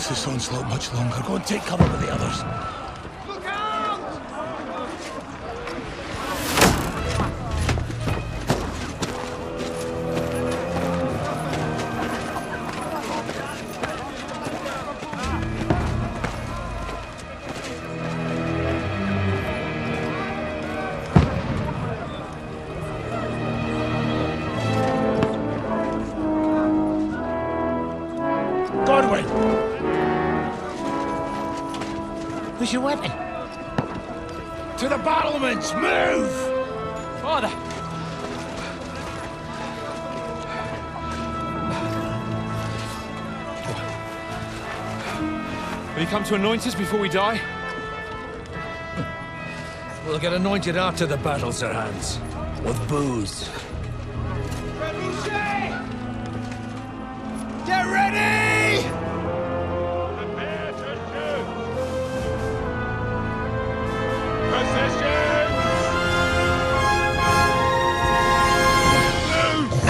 prolongs this onslaught much longer. Go and take cover with the others. Look out! Where's your weapon? To the battlements! Move! Father! Will you come to anoint us before we die? We'll get anointed after the battles are hands. With booze. Get ready! Prepare to shoot! Positions! Loose!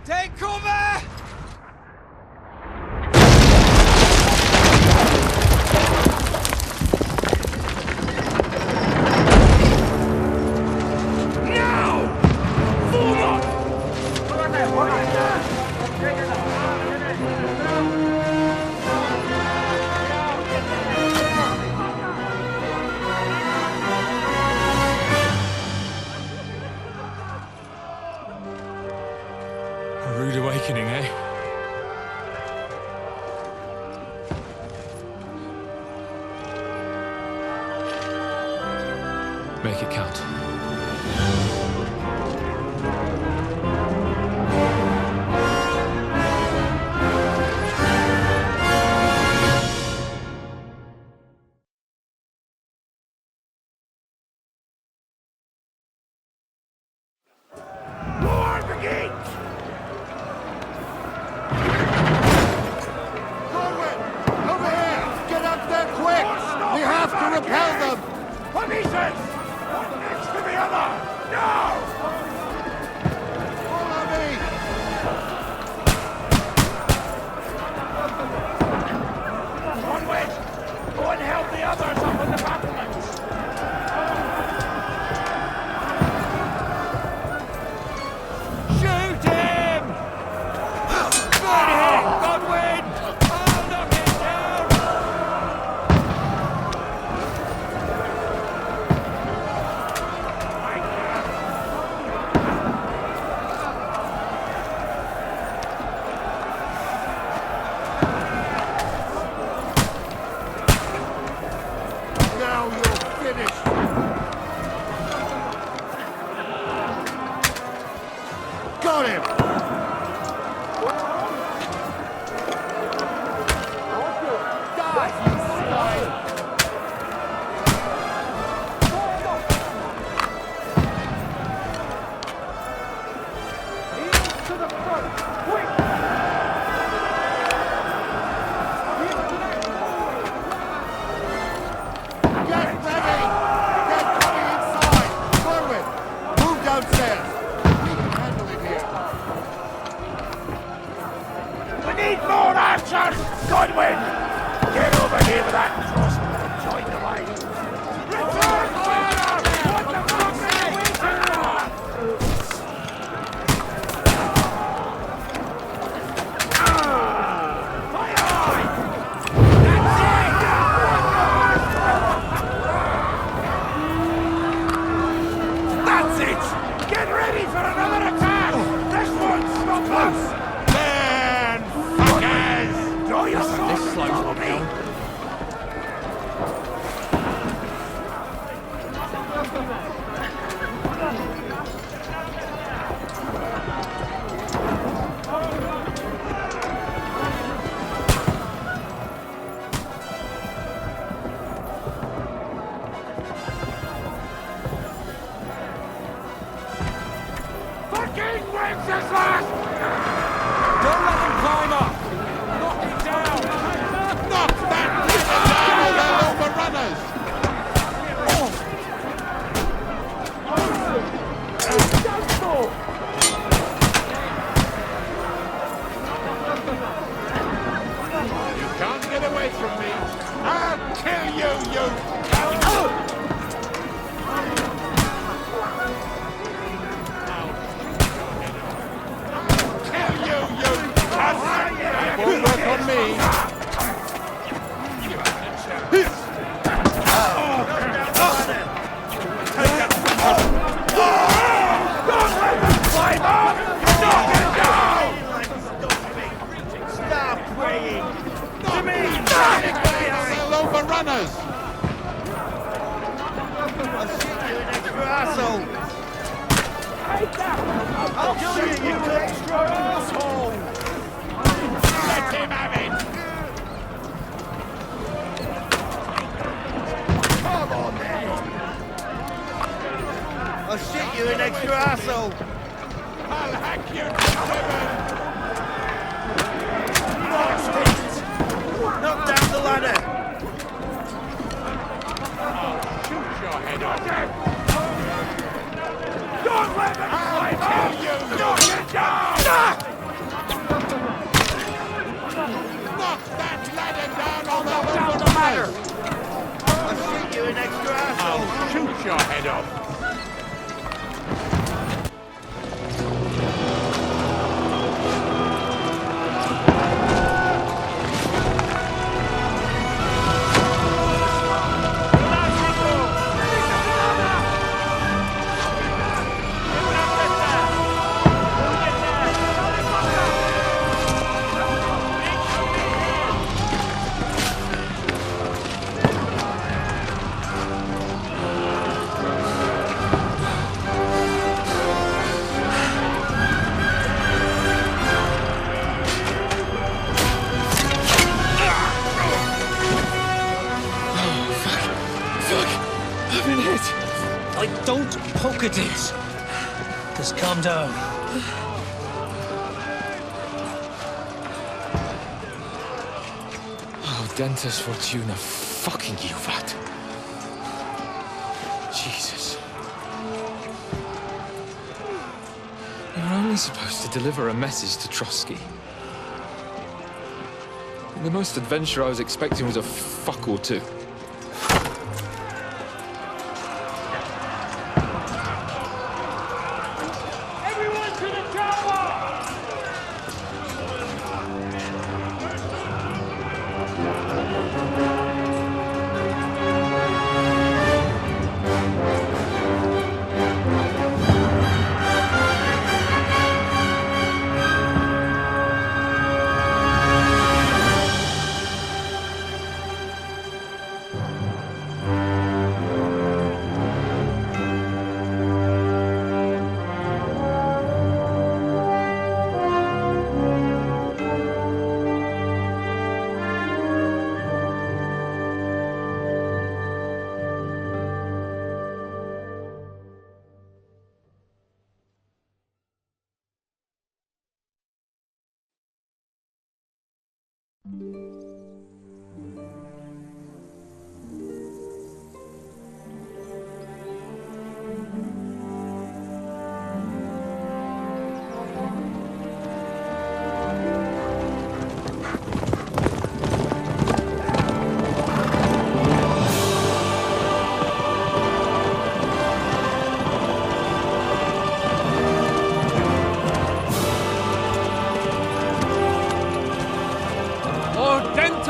Take cover! A rude awakening, eh? Make it count. War begins! Over here! Get up there quick! We have to repel them! Pieces! One next to the other! Now! Follow me! Onward! Go and help the others up in the battlements! Shoot him! Good hit, Godwin! I'll knock him down! Now you're finished! Got him! Die, you swine! Get ready! They're coming inside! Forward! Move downstairs! We can handle it here. We need more archers! Godwin! Get over here with that crossbow and join the line! Return fire! What the fuck are you waiting for? Fire! That's it! Get ready for another attack! This one's not close! Man, fuckers! Draw your sword and follow me! Fucking Wenceslas! Don't let him climb up! Knock him down! Knock that away from me. I'll kill you, you coward! Kill you, you coward! Won't work on me. Climb up! Knock it down! Stop praying! To me! They'll overrun us! I'll shoot you, an extra asshole! I'll kill you, you extra asshole! Let him have it! Come on, then! I'll shoot you, an extra asshole! I'll hack you to heaven! Knock down the ladder! Shoot your head off! Don't let them I'll kill you! Knock it down! Knock that ladder down or they'll overrun the ladder! I'll shoot you, an extra asshole! I'll shoot your head off! Don't poke at it. Just calm down. Oh, Dentes Fortuna, fucking you, that. Jesus. You're only supposed to deliver a message to Trotsky. The most adventure I was expecting was a fuck or two.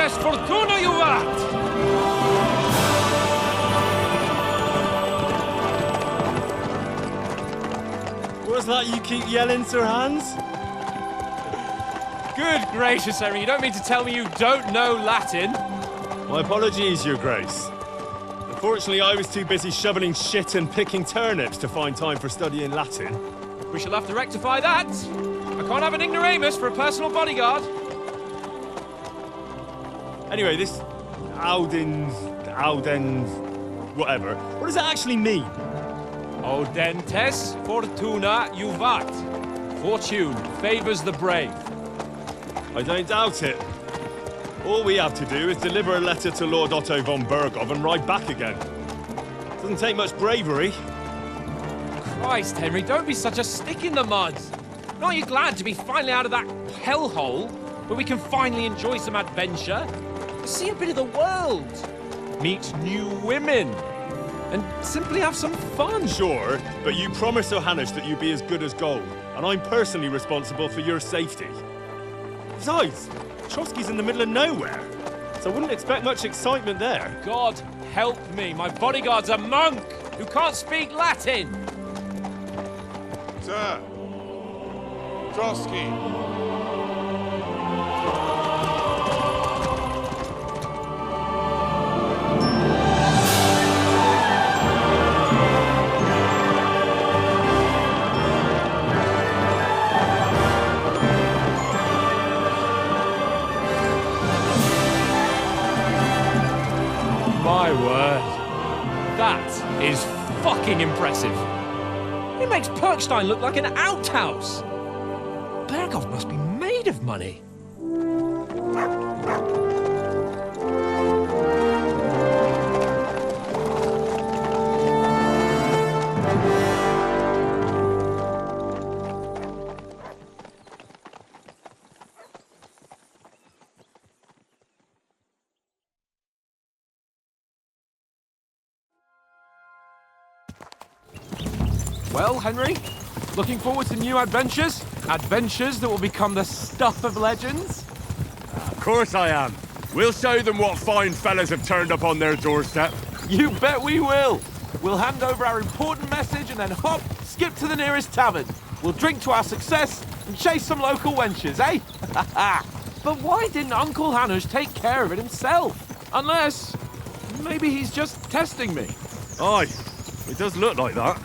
Fortuna, you art! What's that you keep yelling, Sir Hans? Good gracious, Henry, you don't mean to tell me you don't know Latin? My apologies, Your Grace. Unfortunately, I was too busy shoveling shit and picking turnips to find time for studying Latin. We shall have to rectify that. I can't have an ignoramus for a personal bodyguard. Anyway, this Audens, whatever. What does that actually mean? Audentes Fortuna Juvat. Fortune favors the brave. I don't doubt it. All we have to do is deliver a letter to Lord Otto von Bergov and ride back again. Doesn't take much bravery. Christ, Henry, don't be such a stick in the mud. Aren't you glad to be finally out of that hellhole where we can finally enjoy some adventure? See a bit of the world. Meet new women. And simply have some fun. Sure, but you promised Johannes that you'd be as good as gold, and I'm personally responsible for your safety. Besides, Trotsky's in the middle of nowhere, so I wouldn't expect much excitement there. God help me, my bodyguard's a monk who can't speak Latin. Sir! Trotsky! My word. That is fucking impressive. It makes Perkstein look like an outhouse. Berghoff must be made of money. Well, Henry, looking forward to new adventures? Adventures that will become the stuff of legends? Of course I am. We'll show them what fine fellas have turned up on their doorstep. You bet we will. We'll hand over our important message and then hop, skip to the nearest tavern. We'll drink to our success and chase some local wenches, eh? But why didn't Uncle Hanush take care of it himself? Unless, maybe he's just testing me. Aye, it does look like that.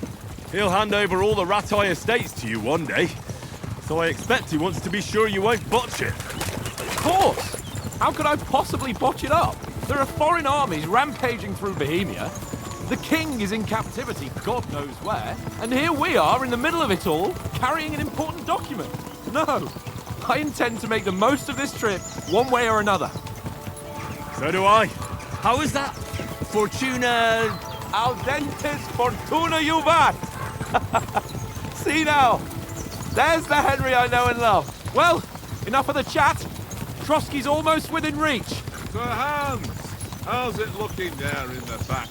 He'll hand over all the Ratai estates to you one day. So I expect he wants to be sure you won't botch it. Of course! How could I possibly botch it up? There are foreign armies rampaging through Bohemia. The king is in captivity, God knows where. And here we are in the middle of it all, carrying an important document. No, I intend to make the most of this trip, one way or another. So do I. How is that? Fortuna... Audentes fortuna juvat! See now, there's the Henry I know and love. Well, enough of the chat. Trotsky's almost within reach. Sir Hans, how's it looking there in the back?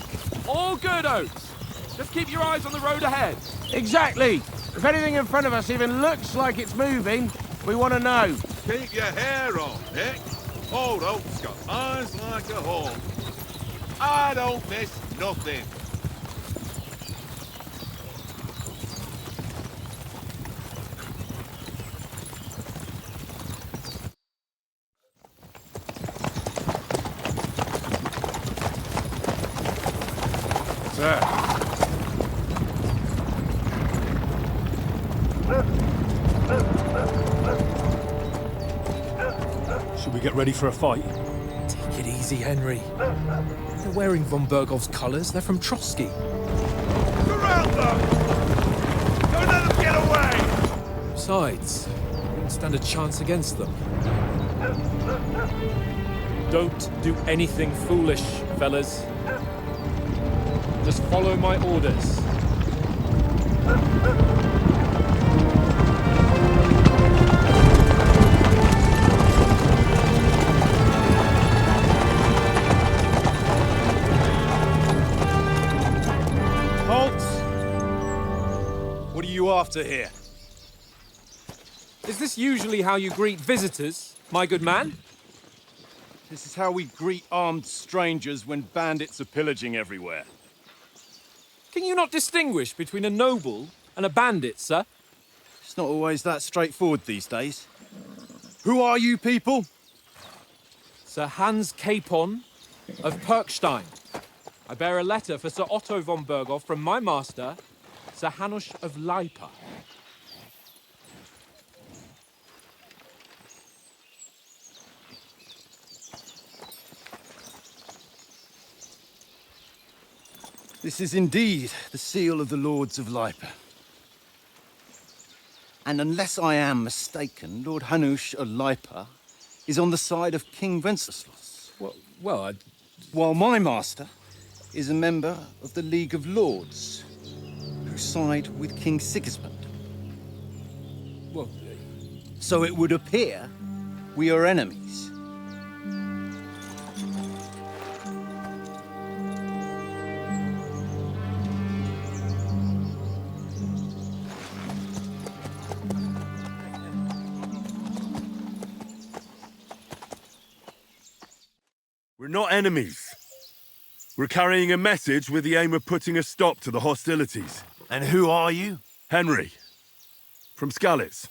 All good, Oates. Just keep your eyes on the road ahead. Exactly. If anything in front of us even looks like it's moving, we want to know. Keep your hair on, Nick. Old Oak's got eyes like a hawk. I don't miss nothing. Sir. Should we get ready for a fight? Take it easy, Henry. They're wearing von Berghoff's colours. They're from Trotsky. Surround them! Don't let them get away! Besides, we won't stand a chance against them. Don't do anything foolish, fellas. Just follow my orders. What are you after here? Is this usually how you greet visitors, my good man? This is how we greet armed strangers when bandits are pillaging everywhere. Can you not distinguish between a noble and a bandit, sir? It's not always that straightforward these days. Who are you people? Sir Hans Capon of Perkstein. I bear a letter for Sir Otto von Berghoff from my master, Sir Hanush of Lipa. This is indeed the seal of the Lords of Lipa. And unless I am mistaken, Lord Hanush of Lipa is on the side of King Wenceslas. Well, While my master is a member of the League of Lords, who side with King Sigismund. well, So it would appear we are enemies. We're not enemies. We're carrying a message with the aim of putting a stop to the hostilities. And who are you? Henry, from Skalitz.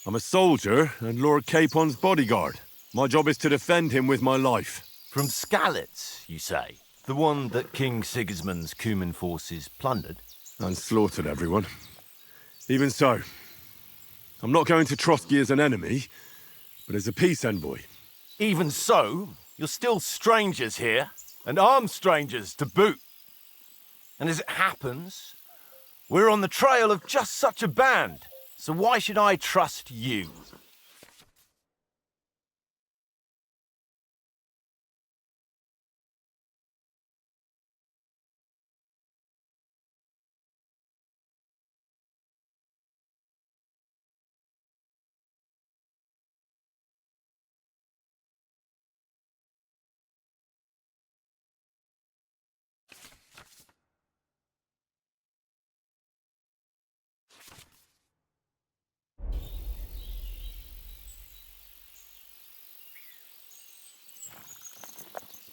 I'm a soldier and Lord Capon's bodyguard. My job is to defend him with my life. From Skalitz, you say? The one that King Sigismund's Cuman forces plundered? And slaughtered everyone. Even so, I'm not going to Trotsky as an enemy, but as a peace envoy. Even so, you're still strangers here, and armed strangers to boot. And as it happens, we're on the trail of just such a band, so why should I trust you?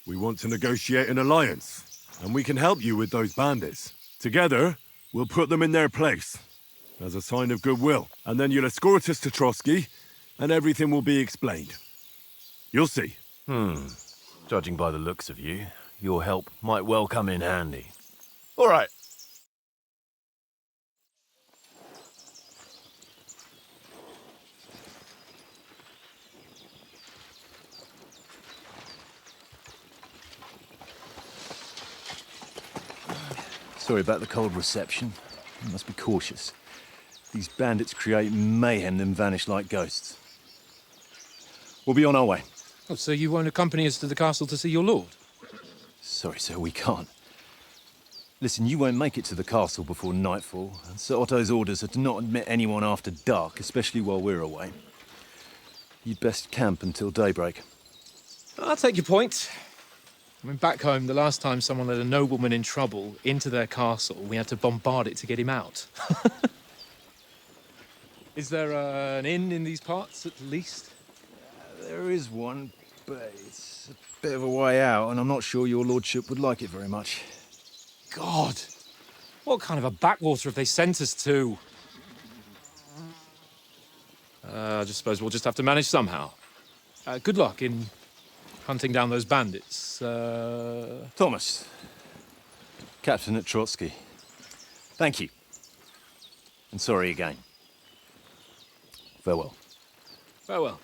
We want to negotiate an alliance, and we can help you with those bandits. Together, we'll put them in their place, as a sign of goodwill. And then you'll escort us to Trotsky, and everything will be explained. You'll see. Judging by the looks of you, your help might well come in handy. All right. Sorry about the cold reception. You must be cautious. These bandits create mayhem, then vanish like ghosts. We'll be on our way. Oh, so you won't accompany us to the castle to see your lord? Sorry, sir, we can't. Listen, you won't make it to the castle before nightfall, and Sir Otto's orders are to not admit anyone after dark, especially while we're away. You'd best camp until daybreak. I'll take your point. I mean, back home, the last time someone let a nobleman in trouble into their castle, we had to bombard it to get him out. Is there an inn in these parts, at least? There is one, but it's a bit of a way out, and I'm not sure your lordship would like it very much. God! What kind of a backwater have they sent us to? I just suppose we'll just have to manage somehow. Good luck in hunting down those bandits. Thomas, captain at Trotsky. Thank you. And sorry again. Farewell. Farewell.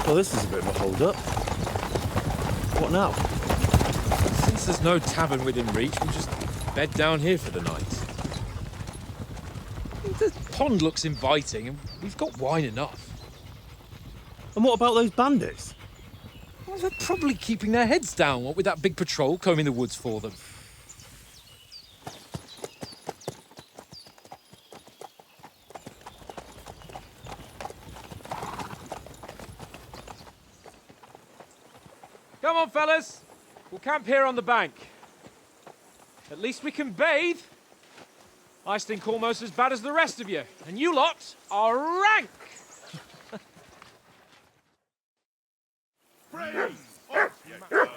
Well, this is a bit of a hold-up. What now? Since there's no tavern within reach, we'll just bed down here for the night. The pond looks inviting, and we've got wine enough. And what about those bandits? Well, they're probably keeping their heads down, what with that big patrol combing the woods for them. Come on, fellas. We'll camp here on the bank. At least we can bathe. I stink almost as bad as the rest of you, and you lot are rank! Freeze! Off you go!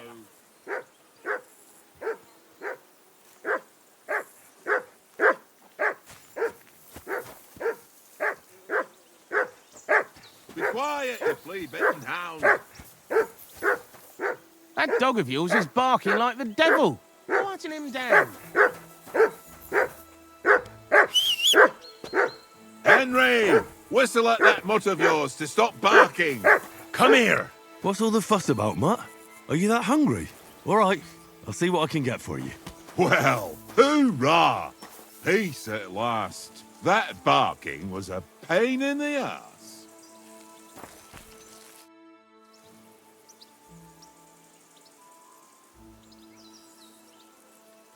Be quiet, you flea-bitten hound! That dog of yours is barking like the devil. Quieten him down. Henry! Whistle at that mutt of yours to stop barking! Come here! What's all the fuss about, Mutt? Are you that hungry? All right, I'll see what I can get for you. Well, hoorah! Peace at last. That barking was a pain in the ass.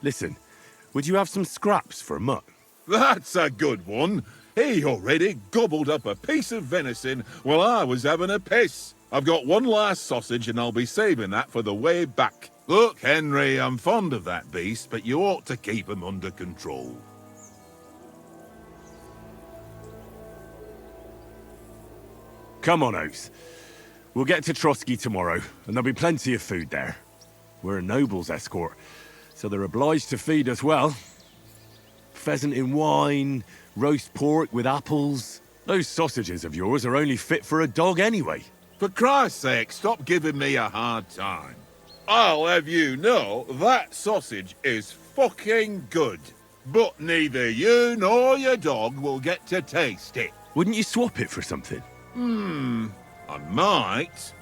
Listen, would you have some scraps for Mutt? That's a good one. He already gobbled up a piece of venison while I was having a piss. I've got one last sausage and I'll be saving that for the way back. Look, Henry, I'm fond of that beast, but you ought to keep him under control. Come on, Oates. We'll get to Trotsky tomorrow, and there'll be plenty of food there. We're a noble's escort, so they're obliged to feed us well. Pheasant in wine, roast pork with apples. Those sausages of yours are only fit for a dog anyway. For Christ's sake, stop giving me a hard time. I'll have you know that sausage is fucking good. But neither you nor your dog will get to taste it. Wouldn't you swap it for something? I might.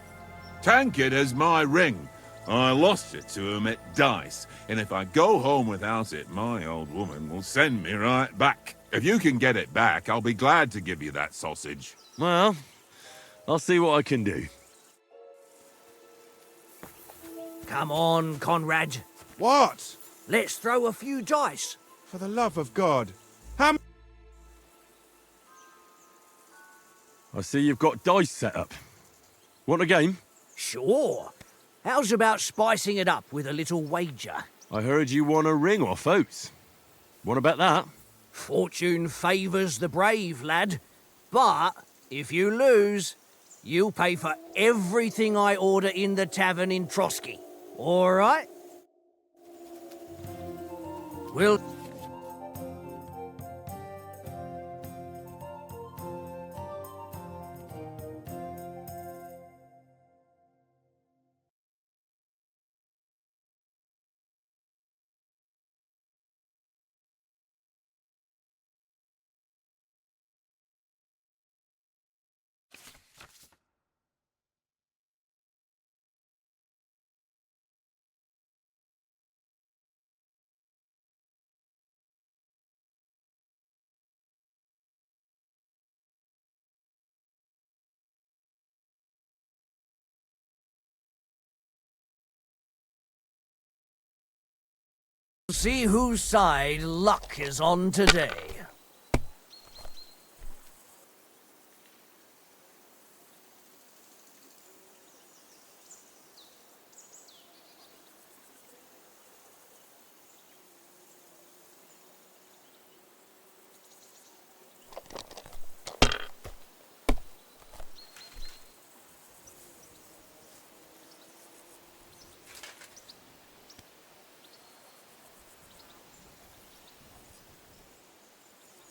Tankard has my ring. I lost it to him at dice, and if I go home without it, my old woman will send me right back. If you can get it back, I'll be glad to give you that sausage. Well, I'll see what I can do. Come on, Conrad. What? Let's throw a few dice. For the love of God. How I see you've got dice set up. Want a game? Sure. How's about spicing it up with a little wager? I heard you won a ring off Oates. Want to bet that? Fortune favours the brave, lad. But if you lose, you'll pay for everything I order in the tavern in Trotsky. All right? We'll... see whose side luck is on today.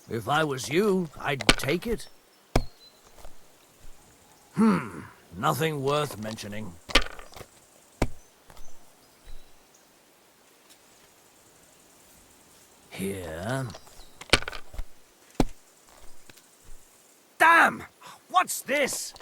If I was you, I'd take it. Nothing worth mentioning. Here. Damn! What's this?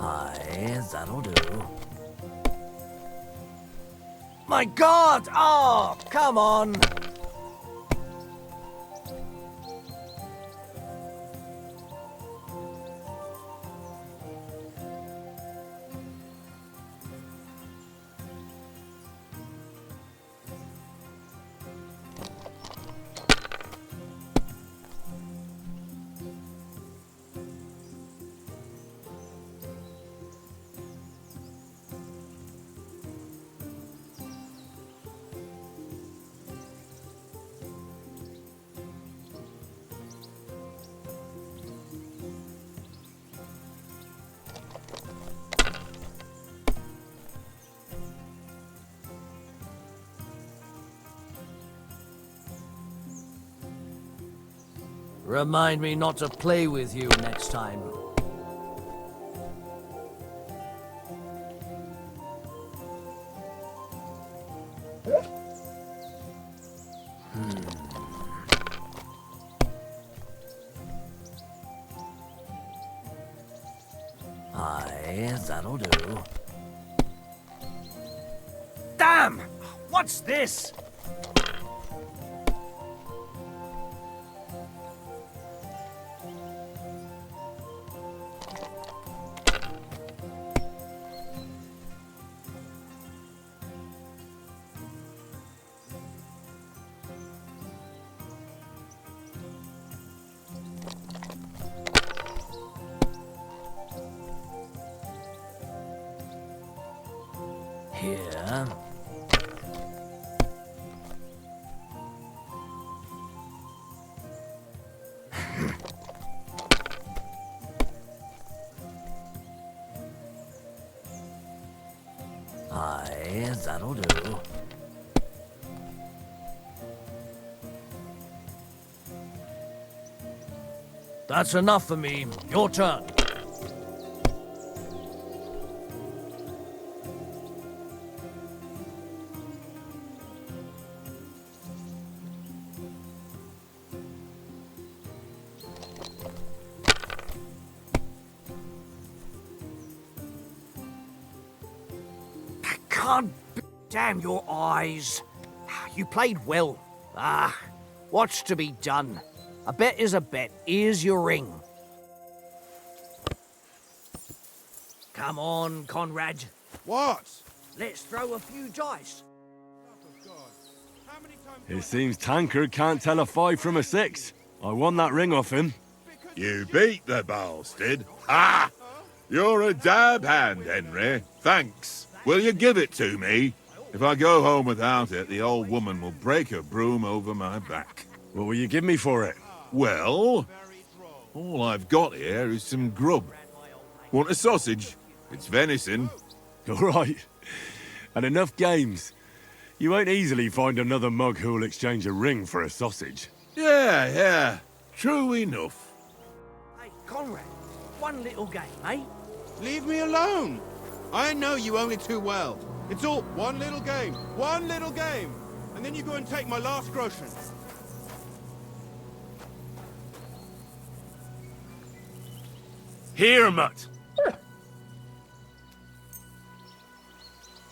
Aye, that'll do. My God! Oh, come on! Remind me not to play with you next time. Aye, that'll do. What's this? Here. Aye, that'll do. That's enough for me. Your turn. God damn your eyes. You played well. What's to be done? A bet is a bet. Here's your ring. Come on, Conrad. What? Let's throw a few dice. It seems Tankard can't tell a 5 from a 6. I won that ring off him. You beat the bastard. Ha! You're a dab hand, Henry. Thanks. Will you give it to me? If I go home without it, the old woman will break her broom over my back. What will you give me for it? Well, all I've got here is some grub. Want a sausage? It's venison. All right. And enough games. You won't easily find another mug who'll exchange a ring for a sausage. Yeah. True enough. Hey, Conrad, one little game, eh? Leave me alone. I know you only too well. It's all one little game, and then you go and take my last groschen. Here, mutt.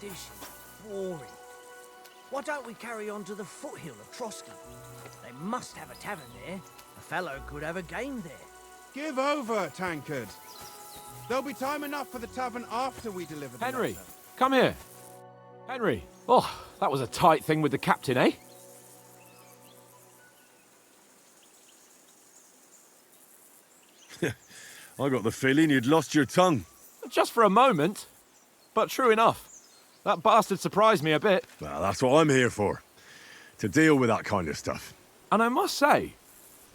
This is boring. Why don't we carry on to the foothill of Trotsky? They must have a tavern there. A fellow could have a game there. Give over, Tankard. There'll be time enough for the tavern after we deliver the Henry, letter. come here. Henry. Oh, that was a tight thing with the captain, eh? I got the feeling you'd lost your tongue. Just for a moment. But true enough. That bastard surprised me a bit. Well, that's what I'm here for. To deal with that kind of stuff. And I must say,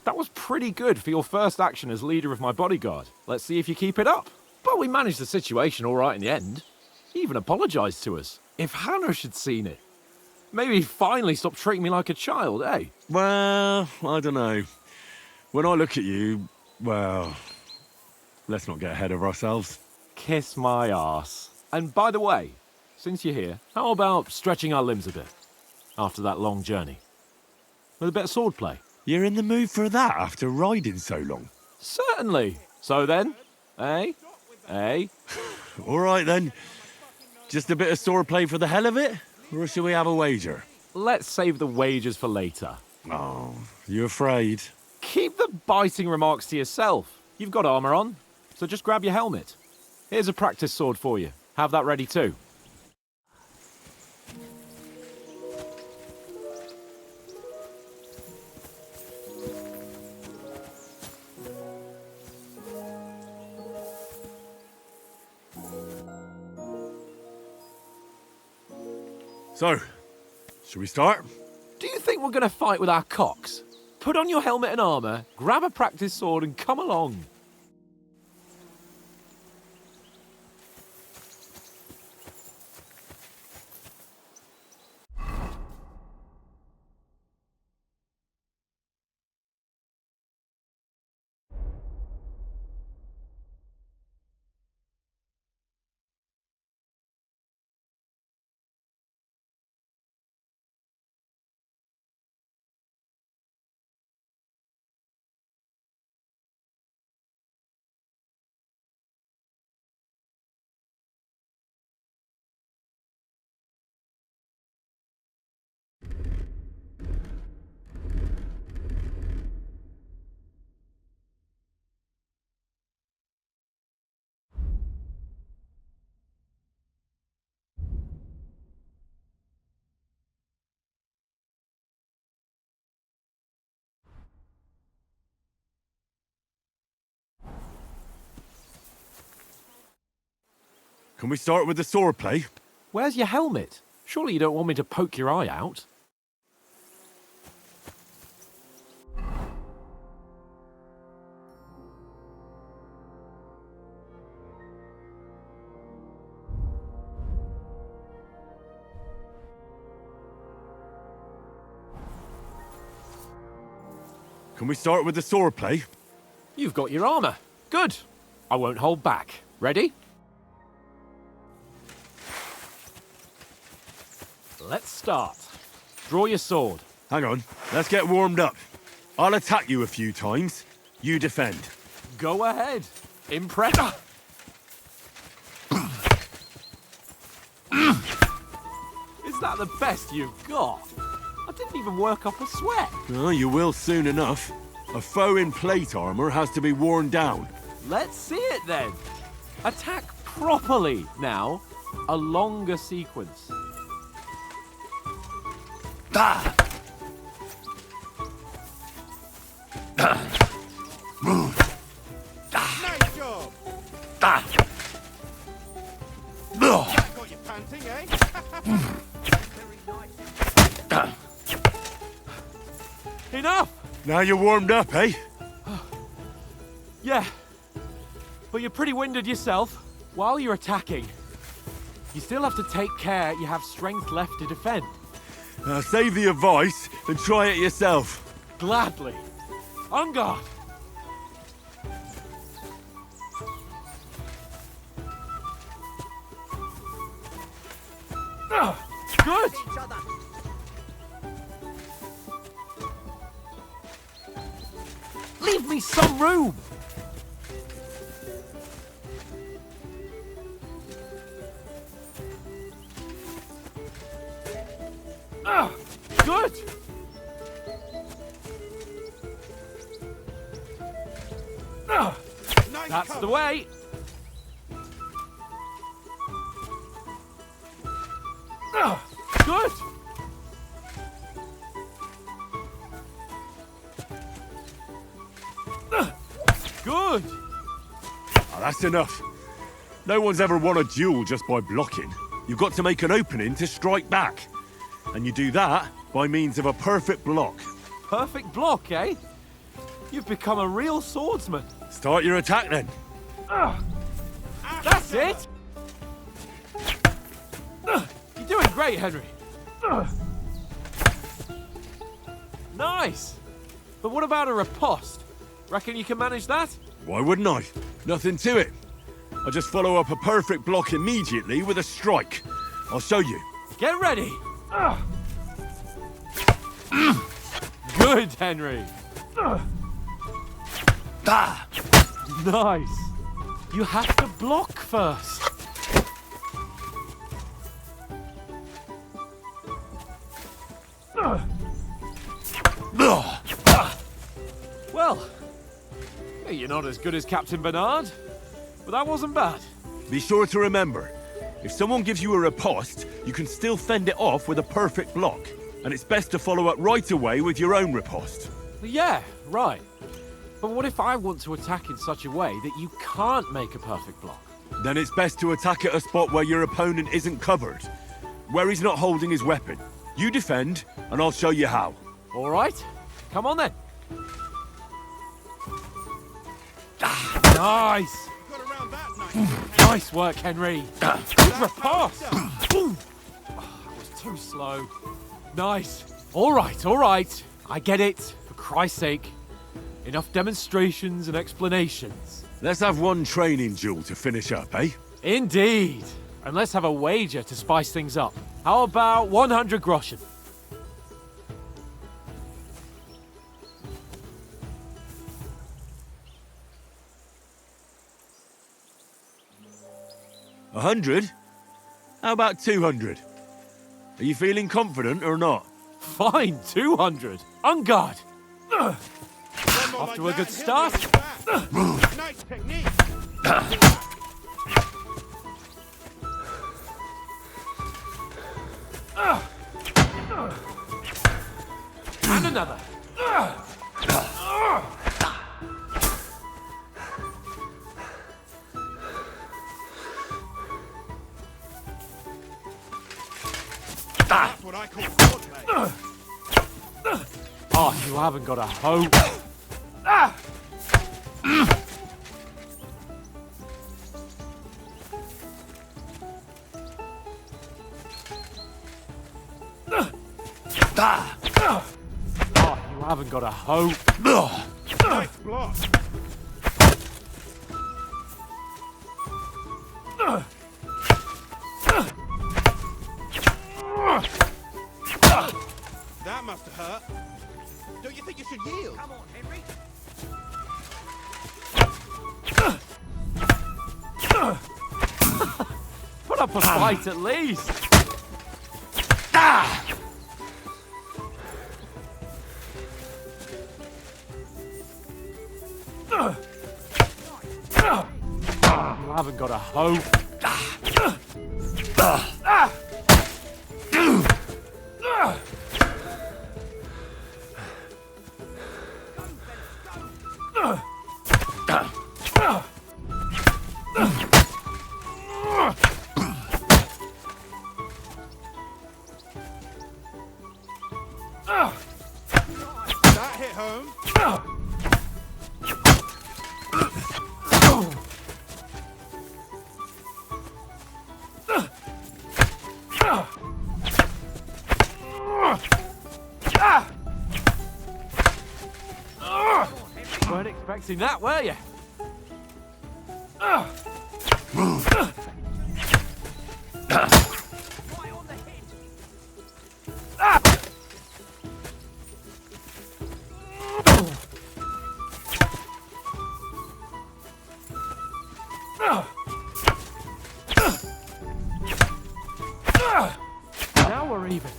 that was pretty good for your first action as leader of my bodyguard. Let's see if you keep it up. But we managed the situation all right in the end. He even apologised to us. If Hanush had seen it, maybe he'd finally stop treating me like a child, eh? Well, I don't know. When I look at you, well, let's not get ahead of ourselves. Kiss my arse. And by the way, since you're here, how about stretching our limbs a bit after that long journey? With a bit of swordplay. You're in the mood for that after riding so long? Certainly. So then, eh? All right then. Just a bit of swordplay for the hell of it? Or shall we have a wager? Let's save the wagers for later. Oh, you afraid? Keep the biting remarks to yourself. You've got armour on, so just grab your helmet. Here's a practice sword for you. Have that ready too. So, shall we start? Do you think we're going to fight with our cocks? Put on your helmet and armour, grab a practice sword and come along. Can we start with the swordplay? Where's your helmet? Surely you don't want me to poke your eye out? Can we start with the swordplay? You've got your armor. Good. I won't hold back. Ready? Let's start. Draw your sword. Hang on. Let's get warmed up. I'll attack you a few times. You defend. Go ahead. Impress. Is that the best you've got? I didn't even work up a sweat. Oh, you will soon enough. A foe in plate armor has to be worn down. Let's see it then. Attack properly now. A longer sequence. Nice job. Got you panting, eh? Enough! Now you're warmed up, eh? Yeah. But you're pretty winded yourself. While you're attacking, you still have to take care you have strength left to defend. Save the advice and try it yourself. Gladly. On guard. Good! Leave me some room! Good! That's the way! Good! Good! Oh, that's enough. No one's ever won a duel just by blocking. You've got to make an opening to strike back. And you do that by means of a perfect block. Perfect block, eh? You've become a real swordsman. Start your attack then. That's it! You're doing great, Henry. Nice! But what about a riposte? Reckon you can manage that? Why wouldn't I? Nothing to it. I just follow up a perfect block immediately with a strike. I'll show you. Get ready! Good, Henry! Nice! You have to block first. Well, you're not as good as Captain Bernard, but that wasn't bad. Be sure to remember, if someone gives you a riposte, you can still fend it off with a perfect block. And it's best to follow up right away with your own riposte. Yeah, right. But what if I want to attack in such a way that you can't make a perfect block? Then it's best to attack at a spot where your opponent isn't covered, where he's not holding his weapon. You defend, and I'll show you how. All right, come on then. Nice! Nice work, Henry. Good riposte. That was too slow. Nice. All right. I get it. For Christ's sake. Enough demonstrations and explanations. Let's have one training duel to finish up, eh? Indeed. And let's have a wager to spice things up. How about 100 groschen? A 100? How about 200? Are you feeling confident or not? Fine, 200. On guard. Off to a good start. Nice technique. And another. what I call swordplay. Oh, you haven't got a hope. Oh, you haven't got a hope. Nice block. That must have hurt. Don't you think you should yield? Come on, Henry. Put up a fight at least. You haven't got a hope. That hit home. Weren't expecting that, were you? Right on the head. Now we're even.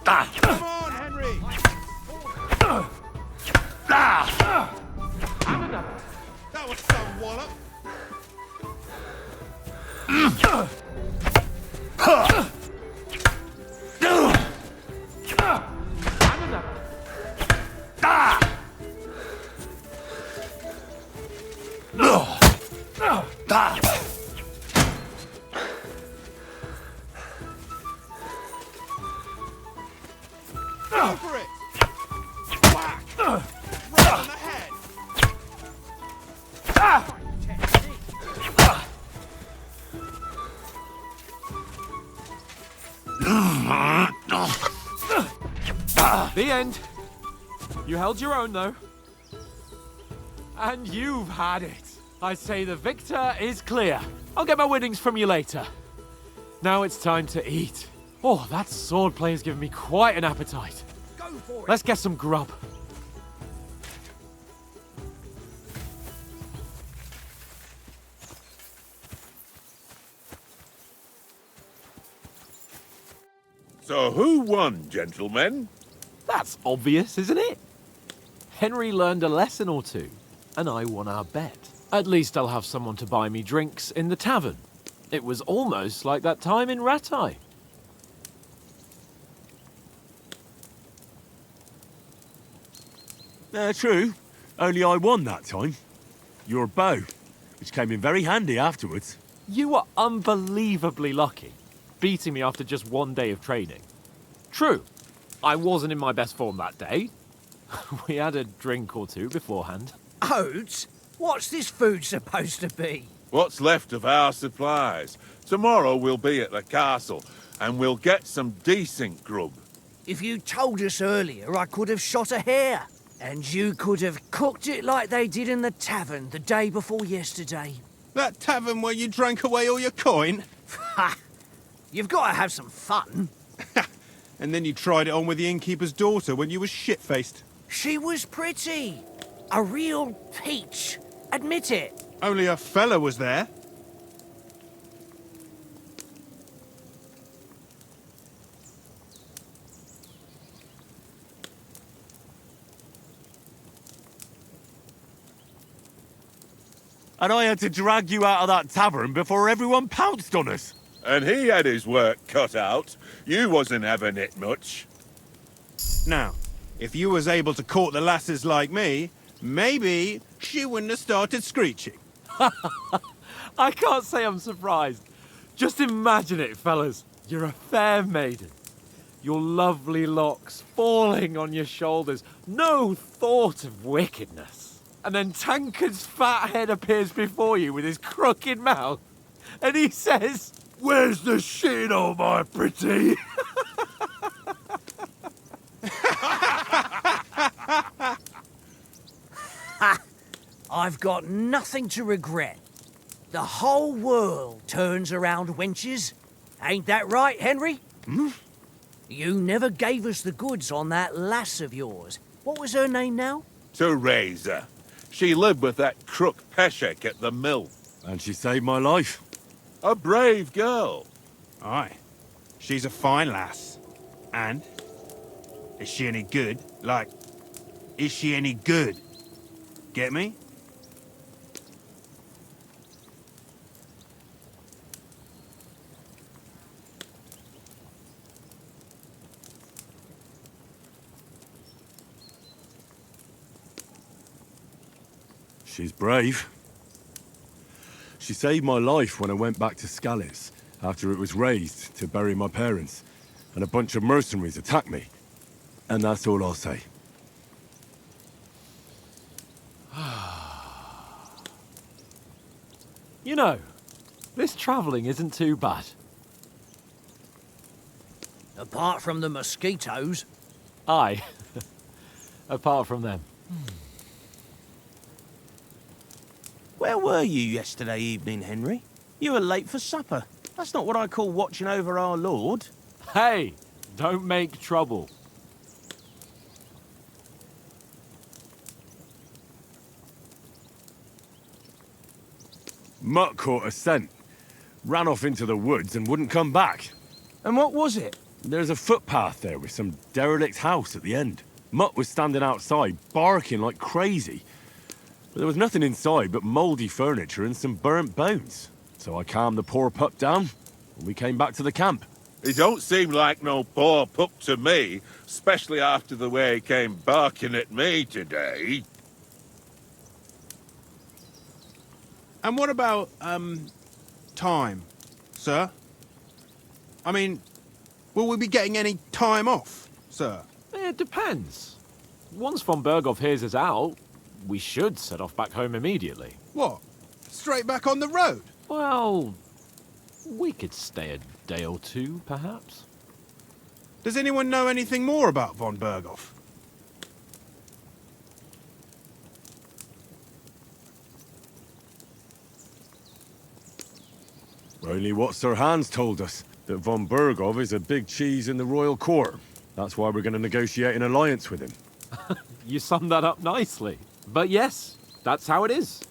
Come on, Henry. That was some wallop. Go for it. Whack. Right on the head. The end. You held your own, though. And you've had it. I say the victor is clear. I'll get my winnings from you later. Now it's time to eat. Oh, that swordplay has given me quite an appetite. Go for it. Let's get some grub. So who won, gentlemen? That's obvious, isn't it? Henry learned a lesson or two, and I won our bet. At least I'll have someone to buy me drinks in the tavern. It was almost like that time in Rattay. True. Only I won that time. Your bow, which came in very handy afterwards. You were unbelievably lucky, beating me after just one day of training. True, I wasn't in my best form that day. We had a drink or two beforehand. Oats? What's this food supposed to be? What's left of our supplies? Tomorrow we'll be at the castle, and we'll get some decent grub. If you told us earlier, I could have shot a hare. And you could have cooked it like they did in the tavern the day before yesterday. That tavern where you drank away all your coin? Ha! You've got to have some fun. And then you tried it on with the innkeeper's daughter when you were shit-faced. She was pretty. A real peach. Admit it. Only a fella was there. And I had to drag you out of that tavern before everyone pounced on us. And he had his work cut out. You wasn't having it much. Now, if you was able to court the lasses like me, maybe she wouldn't have started screeching. I can't say I'm surprised. Just imagine it, fellas. You're a fair maiden. Your lovely locks falling on your shoulders. No thought of wickedness. And then Tankard's fat head appears before you with his crooked mouth. And he says, "Where's the shit, oh my pretty?" I've got nothing to regret. The whole world turns around wenches. Ain't that right, Henry? Hmm? You never gave us the goods on that lass of yours. What was her name now? Teresa. She lived with that crook Peshek at the mill. And she saved my life. A brave girl. Aye. She's a fine lass. And? Is she any good? Like, is she any good? Get me? She's brave. She saved my life when I went back to Scallis after it was razed to bury my parents, and a bunch of mercenaries attacked me. And that's all I'll say. You know, this travelling isn't too bad. Apart from the mosquitoes. Aye. Apart from them. Where were you yesterday evening, Henry? You were late for supper. That's not what I call watching over our lord. Hey, don't make trouble. Mutt caught a scent, ran off into the woods and wouldn't come back. And what was it? There's a footpath there with some derelict house at the end. Mutt was standing outside, barking like crazy. But there was nothing inside but mouldy furniture and some burnt bones. So I calmed the poor pup down, and we came back to the camp. He don't seem like no poor pup to me, especially after the way he came barking at me today. And what about, time, sir? I mean, will we be getting any time off, sir? It depends. Once von Berghoff hears us out, we should set off back home immediately. What? Straight back on the road? Well, we could stay a day or two, perhaps. Does anyone know anything more about von Berghoff? Only what Sir Hans told us, that von Berghoff is a big cheese in the royal court. That's why we're going to negotiate an alliance with him. You summed that up nicely. But yes, that's how it is.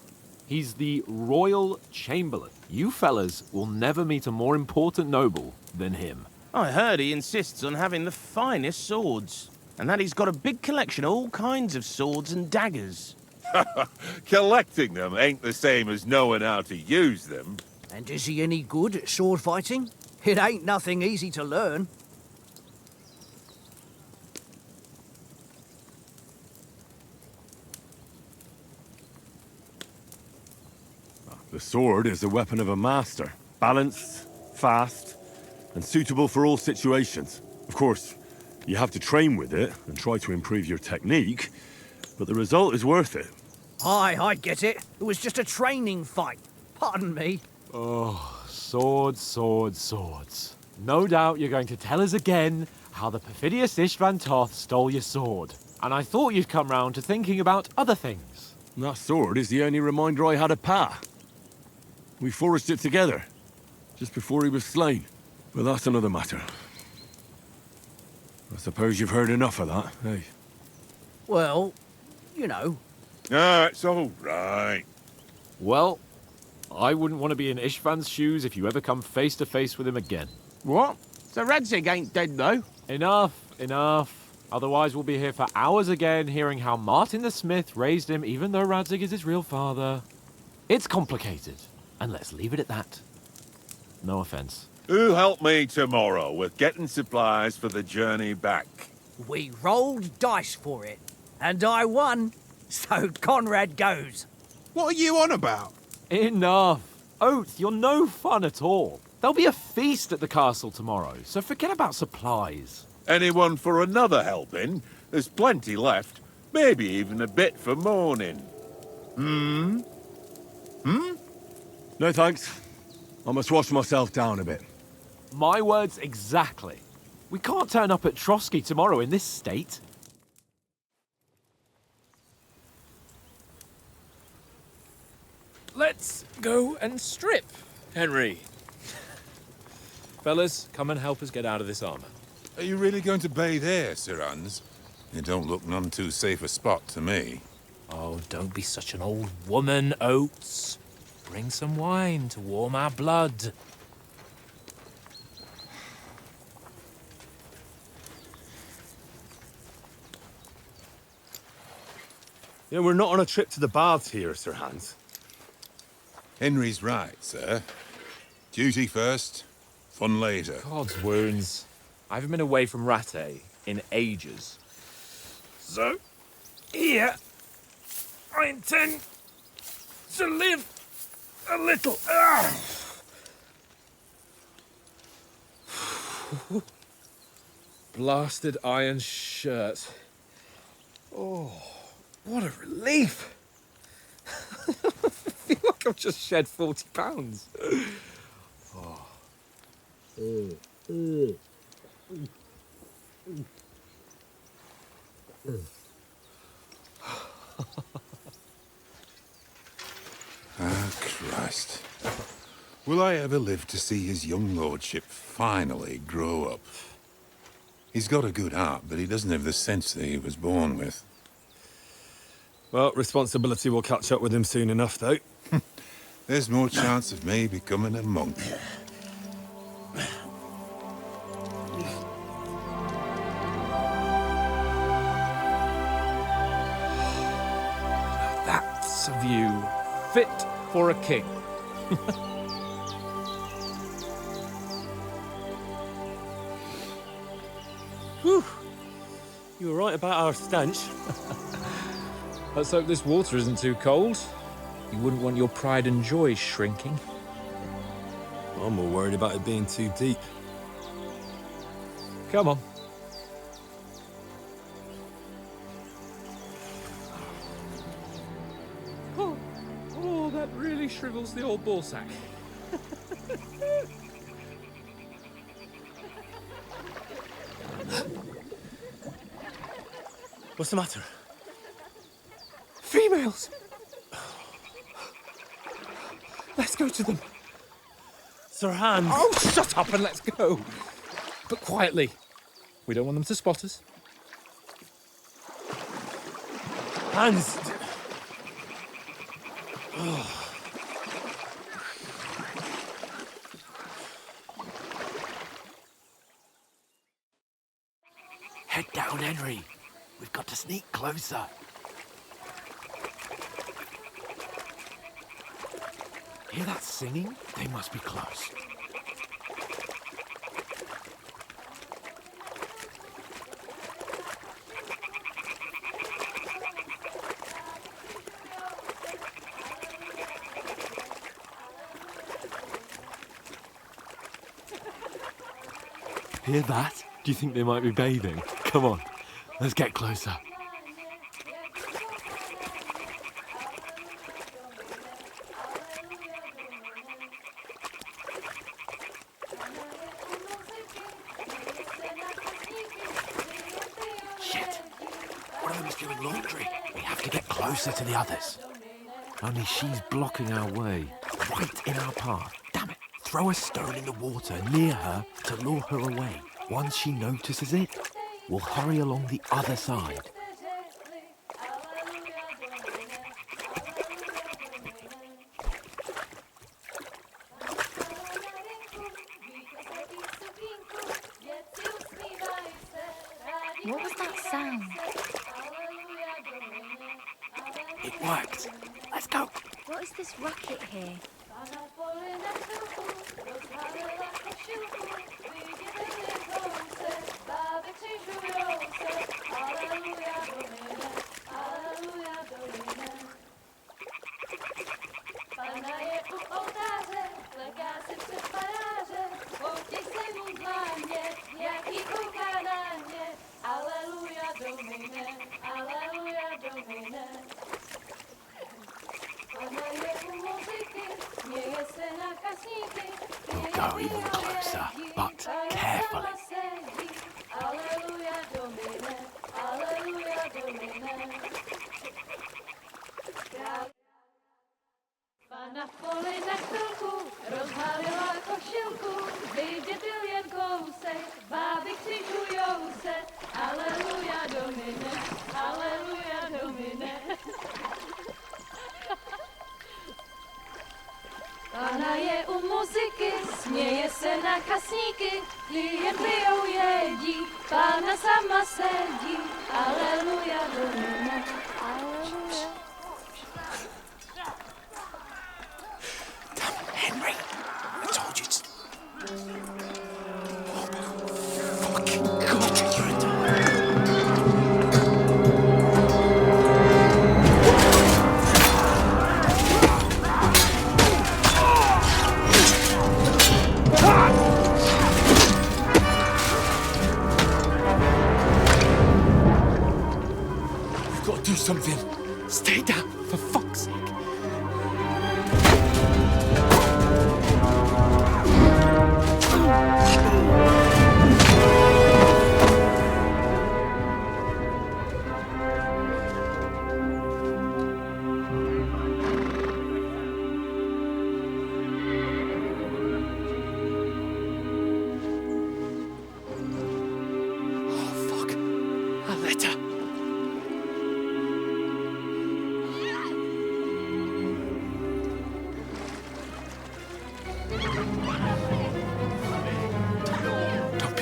He's the Royal Chamberlain. You fellas will never meet a more important noble than him. I heard he insists on having the finest swords, and that he's got a big collection of all kinds of swords and daggers. Collecting them ain't the same as knowing how to use them. And is he any good at sword fighting? It ain't nothing easy to learn. The sword is the weapon of a master. Balanced, fast, and suitable for all situations. Of course, you have to train with it and try to improve your technique, but the result is worth it. Aye, I get it. It was just a training fight. Pardon me. Oh, swords, swords, swords. No doubt you're going to tell us again how the perfidious Istvan Toth stole your sword. And I thought you'd come round to thinking about other things. That sword is the only reminder I had of Pa. We forged it together, just before he was slain. But that's another matter. I suppose you've heard enough of that, eh? Well, you know. Ah, it's all right. Well, I wouldn't want to be in Istvan's shoes if you ever come face to face with him again. What? So Radzig ain't dead, though? Enough, enough. Otherwise we'll be here for hours again hearing how Martin the Smith raised him even though Radzig is his real father. It's complicated, and let's leave it at that. No offense. Who'll help me tomorrow with getting supplies for the journey back? We rolled dice for it, and I won, so Conrad goes. What are you on about? Enough. Oath, you're no fun at all. There'll be a feast at the castle tomorrow, so forget about supplies. Anyone for another helping? There's plenty left. Maybe even a bit for morning. No thanks. I must wash myself down a bit. My words exactly. We can't turn up at Trotsky tomorrow in this state. Let's go and strip, Henry. Fellas, come and help us get out of this armor. Are you really going to bathe here, Sir Hans? It don't look none too safe a spot to me. Oh, don't be such an old woman, Oates. Bring some wine to warm our blood. Yeah, we're not on a trip to the baths here, Sir Hans. Henry's right, sir. Duty first, fun later. God's wounds. I haven't been away from Rattay in ages. So, here, I intend to live a little. Blasted iron shirt. Oh, what a relief. I feel like I've just shed 40 pounds. Ah, Christ. Will I ever live to see his young lordship finally grow up? He's got a good heart, but he doesn't have the sense that he was born with. Well, responsibility will catch up with him soon enough, though. There's more chance of me becoming a monk. That's a view fit for a king. Whew. You were right about our stench. Let's hope this water isn't too cold. You wouldn't want your pride and joy shrinking. I'm more worried about it being too deep. Come on. Oh, that really shrivels the old ball sack. What's the matter? Females! Let's go to them. Sir Hans! Oh, shut up and let's go. But quietly. We don't want them to spot us. Hans! Head down, Henry. We've got to sneak closer. Hear that singing? They must be close. Hear that? Do you think they might be bathing? Come on, let's get closer. Shit! One of them is doing laundry. We have to get closer to the others. Only she's blocking our way, right in our path. Damn it! Throw a stone in the water near her to lure her away. Once she notices it, we'll hurry along the other side. What was that sound? It worked. Let's go. What is this racket here? We'll go even closer, but carefully. Pana v poli na chvilku rozhalila košilku, vydětil jen kousek, báby křičujou se, aleluja domine, aleluja domine. Pana je u muziky, směje se na kasníky, jen pijou jedí, Pána sama sedí, aleluja domine, aleluja. Henry, I told you to... Fucking God, You've got to do something. Stay down, for fuck's sake.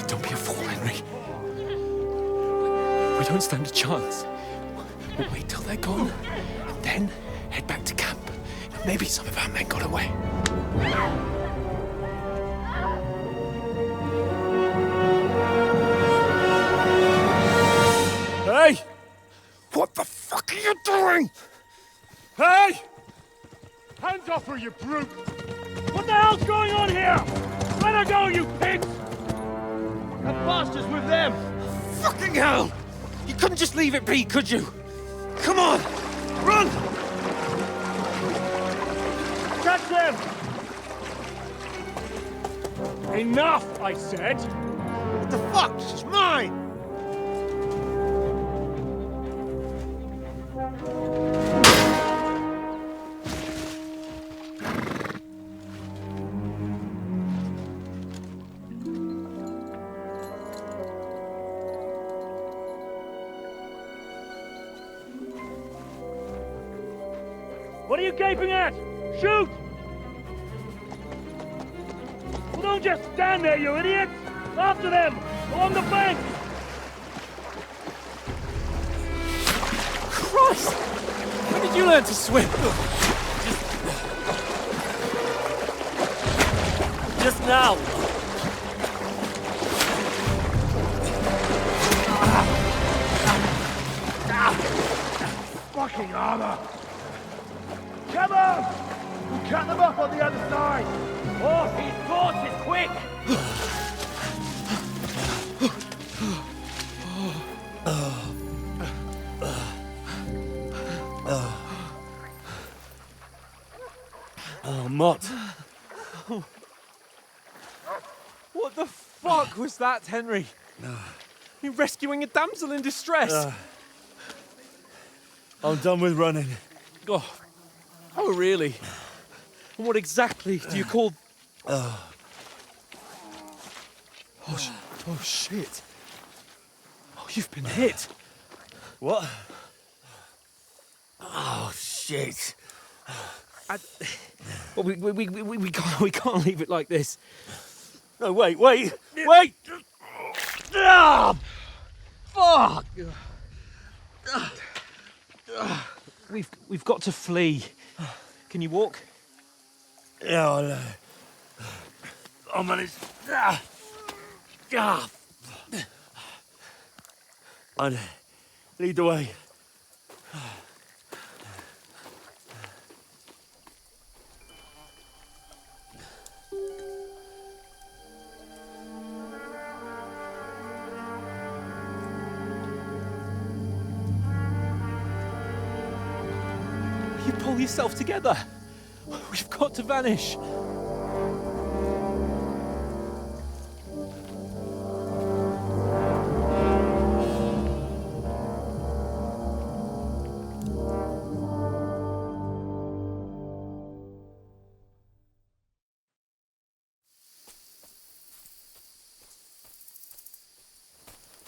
Don't be a fool, Henry. We don't stand a chance. We'll wait till they're gone, and then head back to camp. Maybe some of our men got away. Hey! What the fuck are you doing? Hey! Hands off her, you brute! What the hell's going on here? Let her go, you pigs! That bastard's with them! Fucking hell! You couldn't just leave it be, could you? Come on! Run! Catch them! Enough, I said! What the fuck? She's mine! What are you gaping at? Shoot! Well, don't just stand there, you idiots! After them! Along the bank! Christ! When did you learn to swim? Just now! Fucking armor! Come on! We'll cut them up on the other side! Oh, these horses, quick! Oh, Mott. What the fuck was that, Henry? You rescuing a damsel in distress? I'm done with running. Oh, really? And what exactly do you call... Oh, shit. Oh, you've been hit. What? Oh, shit. Well, we can't leave it like this. No, wait! Ah! Fuck! We've got to flee. Can you walk? Yeah, I'll manage. I'd lead the way. Pull yourself together. We've got to vanish.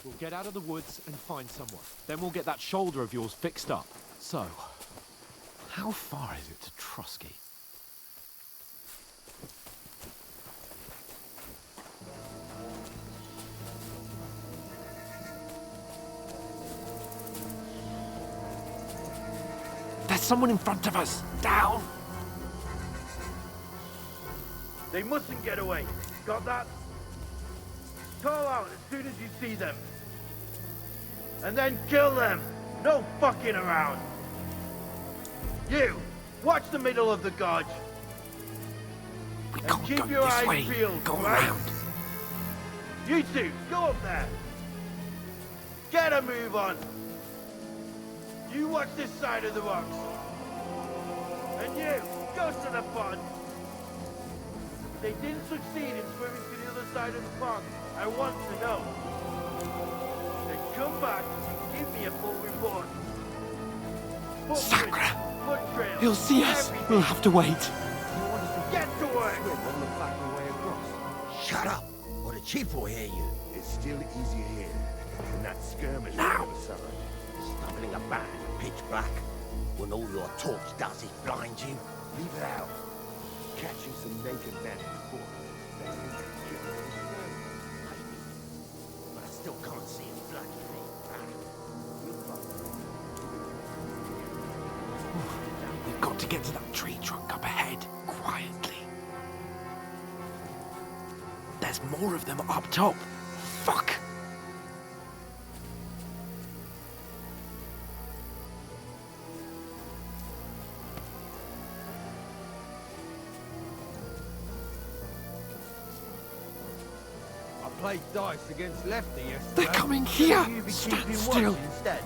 We'll get out of the woods and find someone. Then we'll get that shoulder of yours fixed up. So, how far is it to Trotsky? There's someone in front of us! Down! They mustn't get away. Got that? Call out as soon as you see them. And then kill them! No fucking around! You! Watch the middle of the gorge! We and can't keep go your this eyes way. peeled, Go right? around. You two, go up there! Get a move on! You watch this side of the rocks! And you, go to the pond! They didn't succeed in swimming to the other side of the pond. I want to know. Then come back and give me a full report. Sacra! Foot trail. He'll see us. Everything. We'll have to wait. You want us to get to work. Shut up, or the chief will hear you. It's still easier here than that skirmish Now. on the other side. Stumbling about in pitch black, when all your torch does is blind you. Leave it out. Catching some naked men before. But I still can't see his bloody feet. We've got to get to that tree trunk up ahead, quietly. There's more of them up top. Fuck! Played dice against Lefty yesterday. They're coming here! You be Stand keeping still! watch instead.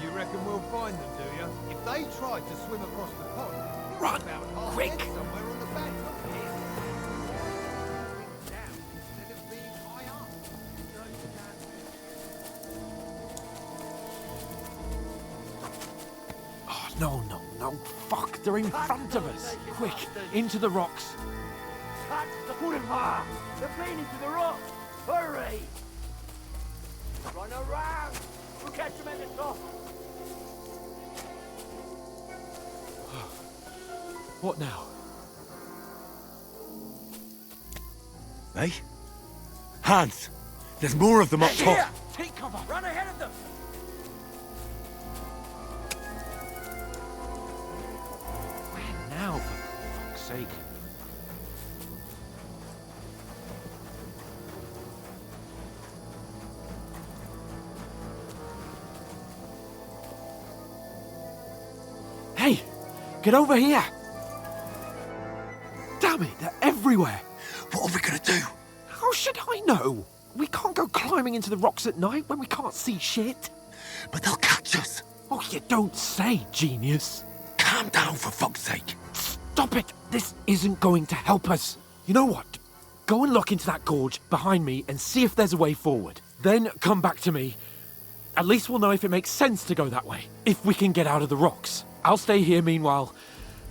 You reckon we'll find them, do you? If they tried to swim across the pond, you're Run, about half quick. dead somewhere on the bank up here. Down instead of being high up. Oh, no. Fuck, they're in front of us. Quick, into the rocks. Catch the boulevard! They're playing into the rock! Hurry! Run around! We'll catch them at the top! What now? Hey? Hans! There's more of them up top! Here! Take cover! Run ahead of them! Where now, for fuck's sake? Hey! Get over here! Damn it, they're everywhere! What are we gonna do? How should I know? We can't go climbing into the rocks at night when we can't see shit. But they'll catch us! Oh, you don't say, genius. Calm down, for fuck's sake! Stop it! This isn't going to help us. You know what? Go and look into that gorge behind me and see if there's a way forward. Then come back to me. At least we'll know if it makes sense to go that way. If we can get out of the rocks. I'll stay here meanwhile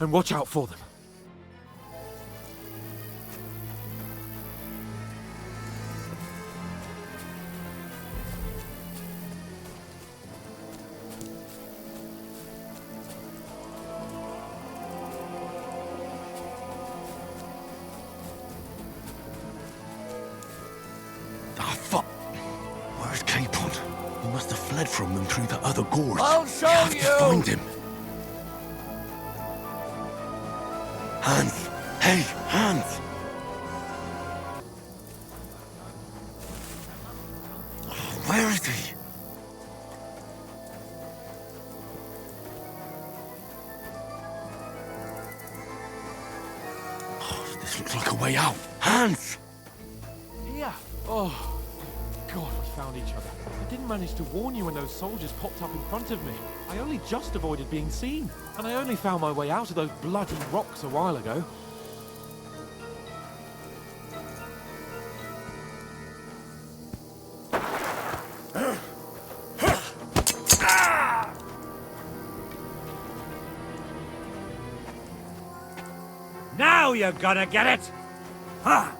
and watch out for them. Ah, fuck! Where's Capon? He must have fled from them through the other gorge. I'll show we have you. to find him. Hans! Hey, Hans! Where is he? Oh, this looks like a way out. Hans! Here. Oh, God, we found each other. I didn't manage to warn you when those soldiers popped up in front of me. I only just avoided being seen. And I only found my way out of those bloody rocks a while ago. Now you're gonna get it! Ha!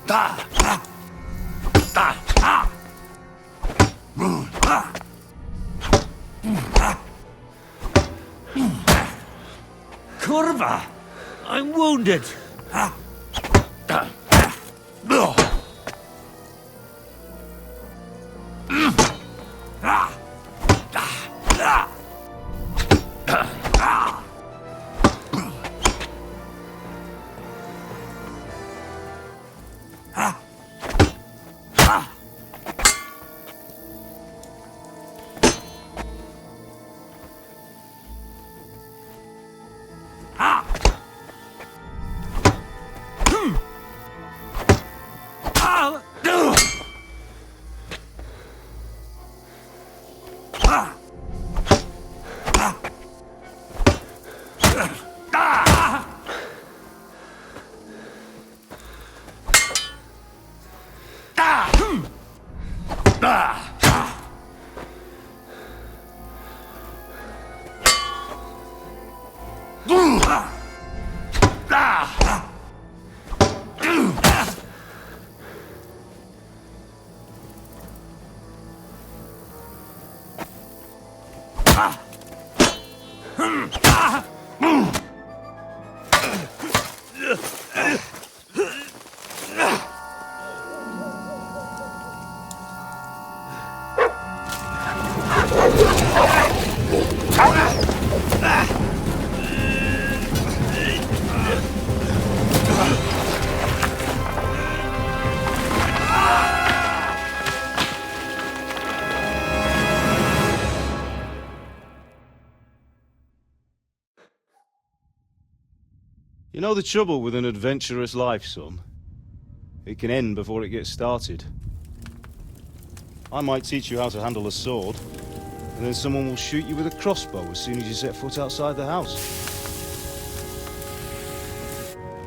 Da! Da! Da! Ha! Ha! Curva! I'm wounded! Ha! Da! No! Ha! Da! Da! Da! Ah! Ah! Ah! Ah! Hmm! Ah! Ah! Ah! Ah! Ah! Hmm! Ah! You know the trouble with an adventurous life, son? It can end before it gets started. I might teach you how to handle a sword, and then someone will shoot you with a crossbow as soon as you set foot outside the house.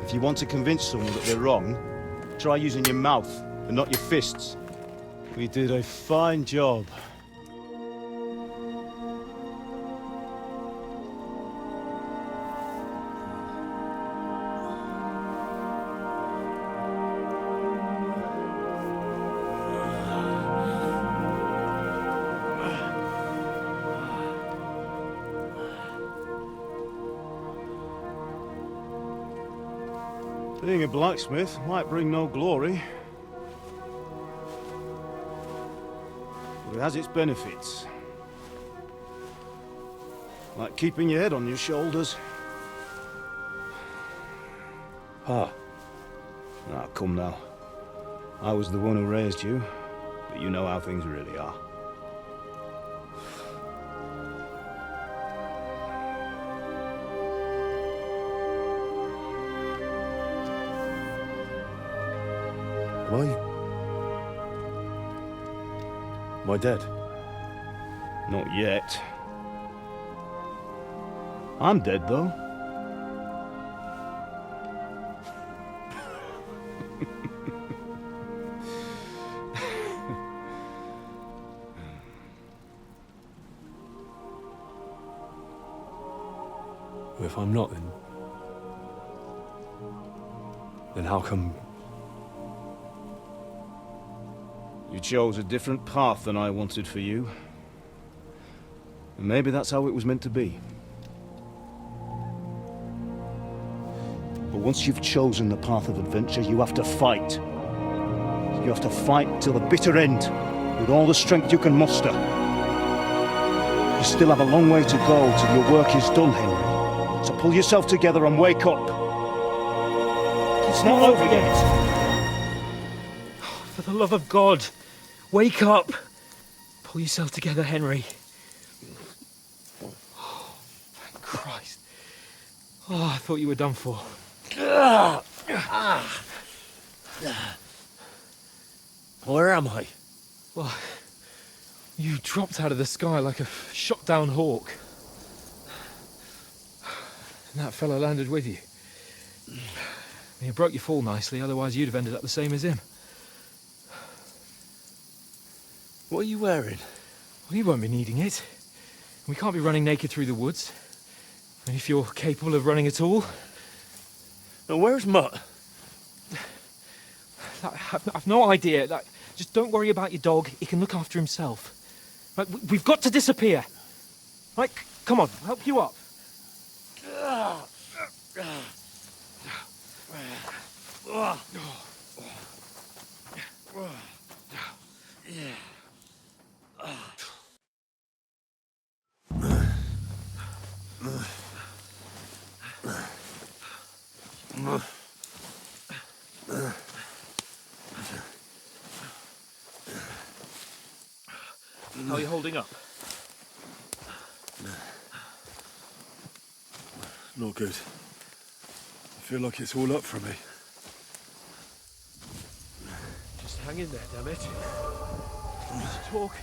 If you want to convince someone that they're wrong, try using your mouth and not your fists. We did a fine job. Being a blacksmith might bring no glory, but it has its benefits. Like keeping your head on your shoulders. Ah. Ah, come now. I was the one who raised you, but you know how things really are. Am I dead? Not yet. I'm dead, though. If I'm not, then how come... You chose a different path than I wanted for you. And maybe that's how it was meant to be. But once you've chosen the path of adventure, you have to fight. You have to fight till the bitter end, with all the strength you can muster. You still have a long way to go till your work is done, Henry. So pull yourself together and wake up. It's not over yet. For the love of God, wake up! Pull yourself together, Henry. Oh, thank Christ. Oh, I thought you were done for. Where am I? Well, you dropped out of the sky like a shot-down hawk. And that fella landed with you. You broke your fall nicely, otherwise you'd have ended up the same as him. What are you wearing? Well, you won't be needing it. We can't be running naked through the woods. And if you're capable of running at all... Now, where's Mutt? I've no idea. Just don't worry about your dog. He can look after himself. Right, we've got to disappear. Right, come on, I'll help you up. How are you holding up? Not good. I feel like it's all up for me. Just hang in there, damn it. Just talk.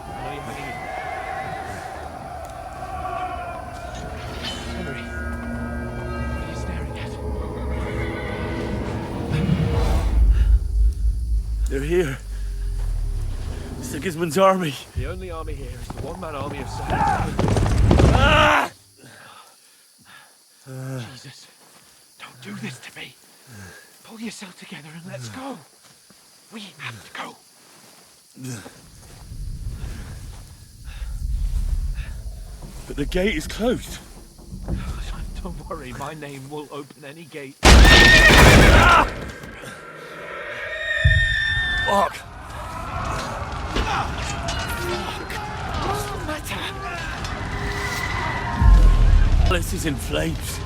I know you're hanging in. Henry, what are you staring at? They're here. Sigismund's army. The only army here is the one-man army of Saturn. Ah! Jesus, don't do this to me. Pull yourself together and let's go. We have to go. But the gate is closed. Don't worry, my name will open any gate. Fuck! What's the matter? Palace is in flames.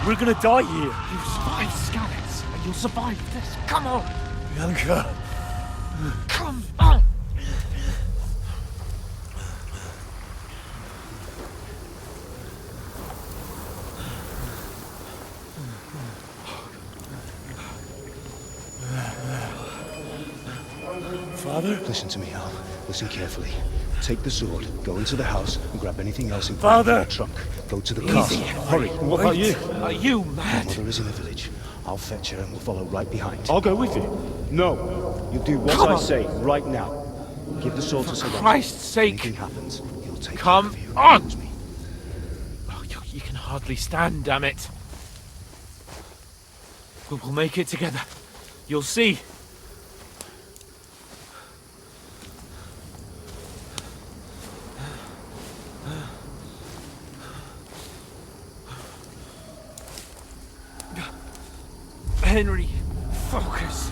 We're gonna die here. You survived Skalitz, and you'll survive this. Come on! Bianca! Come on! Father? Listen to me, Al. Listen carefully. Take the sword, go into the house, and grab anything else in Father! the trunk. Go to the Easy. castle. Hurry. What about you? Are you mad? My mother is in the village. I'll fetch her and we'll follow right behind. I'll go with you. No. You do what I say right now. Give the sword to someone. For Christ's sake! Anything happens, he'll take Come care of you. on! Promise me. Oh, you can hardly stand, damn it. We'll make it together. You'll see. Henry, focus.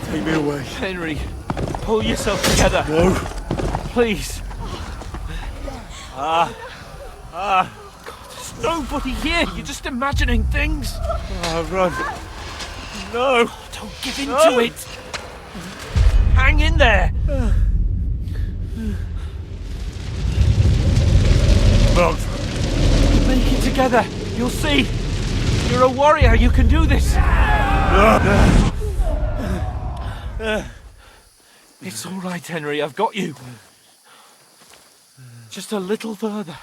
Take me away. Henry, pull yourself together. No. Please. God, there's nobody here. You're just imagining things. Run. No. Don't give in to it. Hang in there. Run. Make it together. You'll see. You're a warrior. You can do this. It's all right, Henry. I've got you. Just a little further.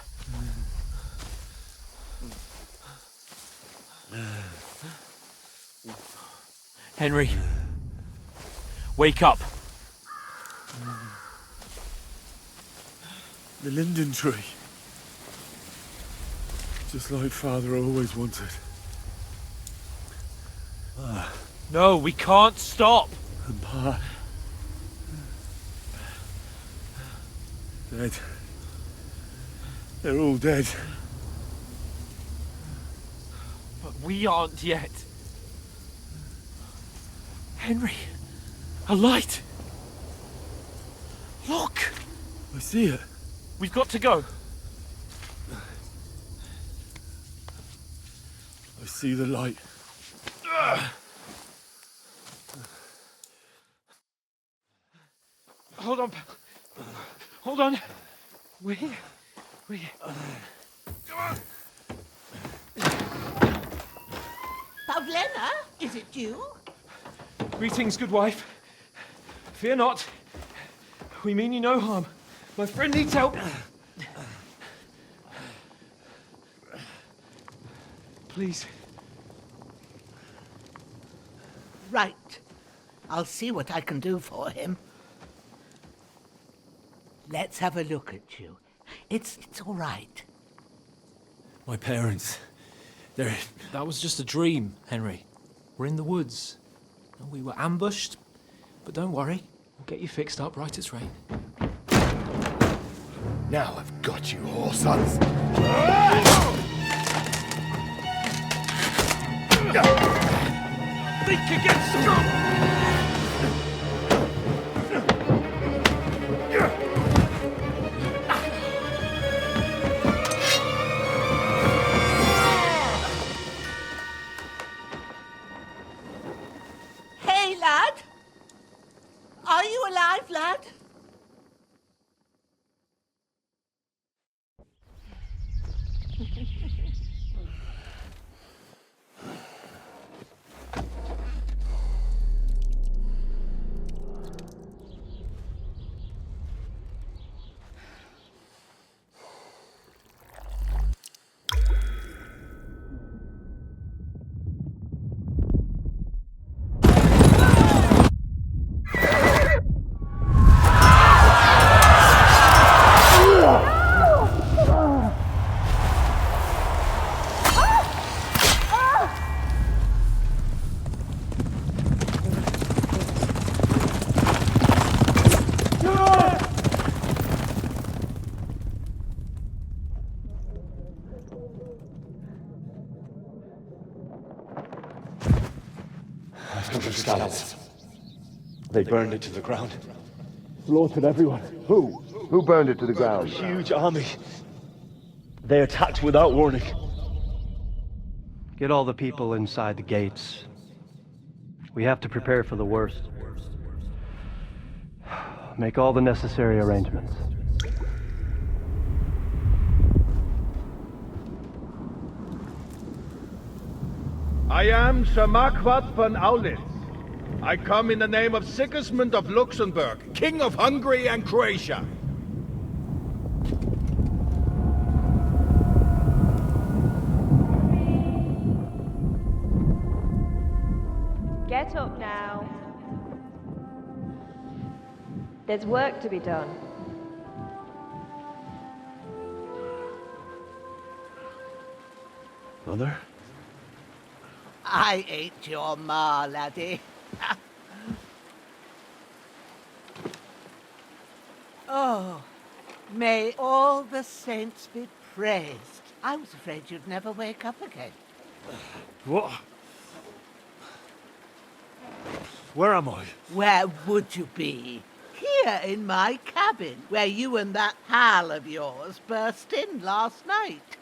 Henry, wake up. The linden tree. Just like Father always wanted. No, we can't stop. And Pa. Dead. They're all dead. But we aren't yet. Henry, a light. Look. I see it. We've got to go. I see the light. Hold on. Hold on. We're here. We're here. Come on. Ravlena, is it you? Greetings, good wife. Fear not. We mean you no harm. My friend needs help. Please. Right. I'll see what I can do for him. Let's have a look at you. It's all right. My parents. They're... That was just a dream, Henry. We're in the woods. We were ambushed, but don't worry. We'll get you fixed up right as rain. Now I've got you, whoresons. Think against strong! Hey, lad! Are you alive, lad? They burned it to the ground. Slaughtered everyone. Who? Who burned it to the ground? A huge army. They attacked without warning. Get all the people inside the gates. We have to prepare for the worst. Make all the necessary arrangements. I am Sir Marquardt von Aulitz. I come in the name of Sigismund of Luxembourg, King of Hungary and Croatia. Get up now. There's work to be done. Mother? I ain't your ma, laddie. Oh, may all the saints be praised. I was afraid you'd never wake up again. What? Where am I? Where would you be? Here in my cabin, where you and that pal of yours burst in last night.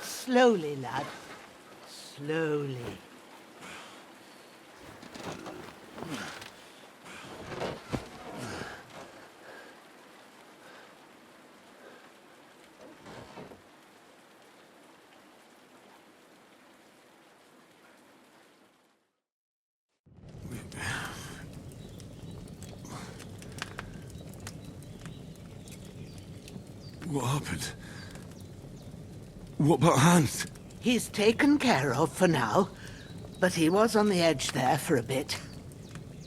Slowly, lad. Slowly. What happened? What about Hans? He's taken care of for now, but he was on the edge there for a bit.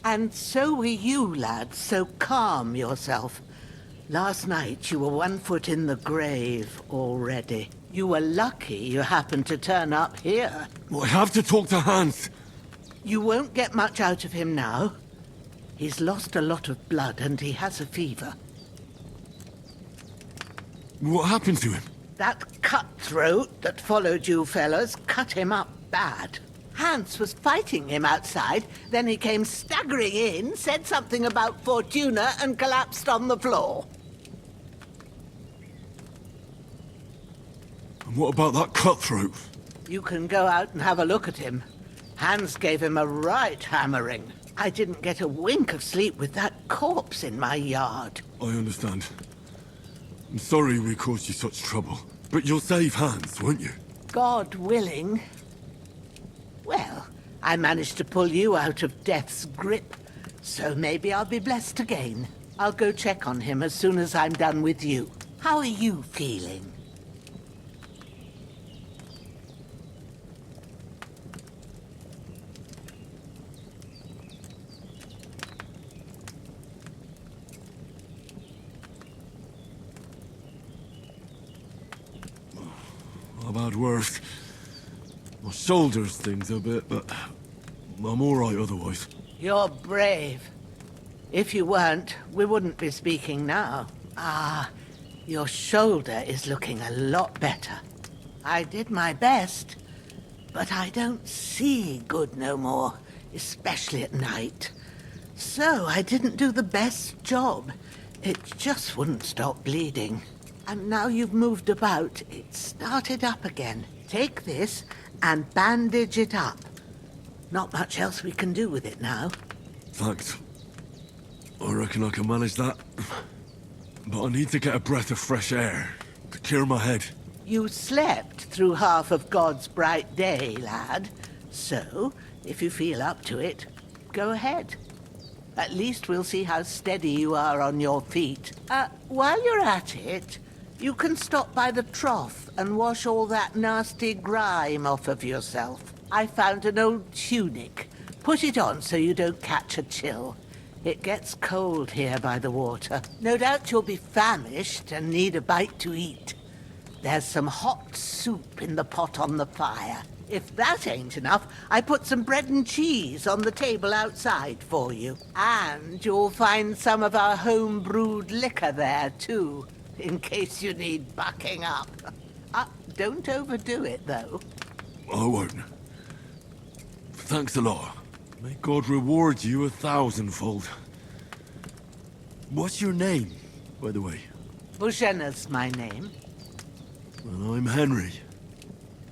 And so were you, lad, so calm yourself. Last night you were 1 foot in the grave already. You were lucky you happened to turn up here. I have to talk to Hans. You won't get much out of him now. He's lost a lot of blood and he has a fever. What happened to him? That cutthroat that followed you fellas cut him up bad. Hans was fighting him outside, then he came staggering in, said something about Fortuna, and collapsed on the floor. And what about that cutthroat? You can go out and have a look at him. Hans gave him a right hammering. I didn't get a wink of sleep with that corpse in my yard. I understand. I'm sorry we caused you such trouble. But you'll save Hans, won't you? God willing. Well, I managed to pull you out of death's grip, so maybe I'll be blessed again. I'll go check on him as soon as I'm done with you. How are you feeling? I've had worse. My shoulders stings a bit, but I'm all right otherwise. You're brave. If you weren't, we wouldn't be speaking now. Ah, your shoulder is looking a lot better. I did my best, but I don't see good no more, especially at night. So I didn't do the best job. It just wouldn't stop bleeding. And now you've moved about, it started up again. Take this and bandage it up. Not much else we can do with it now. Thanks. I reckon I can manage that. But I need to get a breath of fresh air to clear my head. You slept through half of God's bright day, lad. So, if you feel up to it, go ahead. At least we'll see how steady you are on your feet. While you're at it, you can stop by the trough and wash all that nasty grime off of yourself. I found an old tunic. Put it on so you don't catch a chill. It gets cold here by the water. No doubt you'll be famished and need a bite to eat. There's some hot soup in the pot on the fire. If that ain't enough, I put some bread and cheese on the table outside for you. And you'll find some of our home-brewed liquor there, too, in case you need bucking up. Don't overdo it, though. I won't. Thanks a lot. May God reward you 1,000-fold. What's your name, by the way? Bohemia's my name. Well, I'm Henry.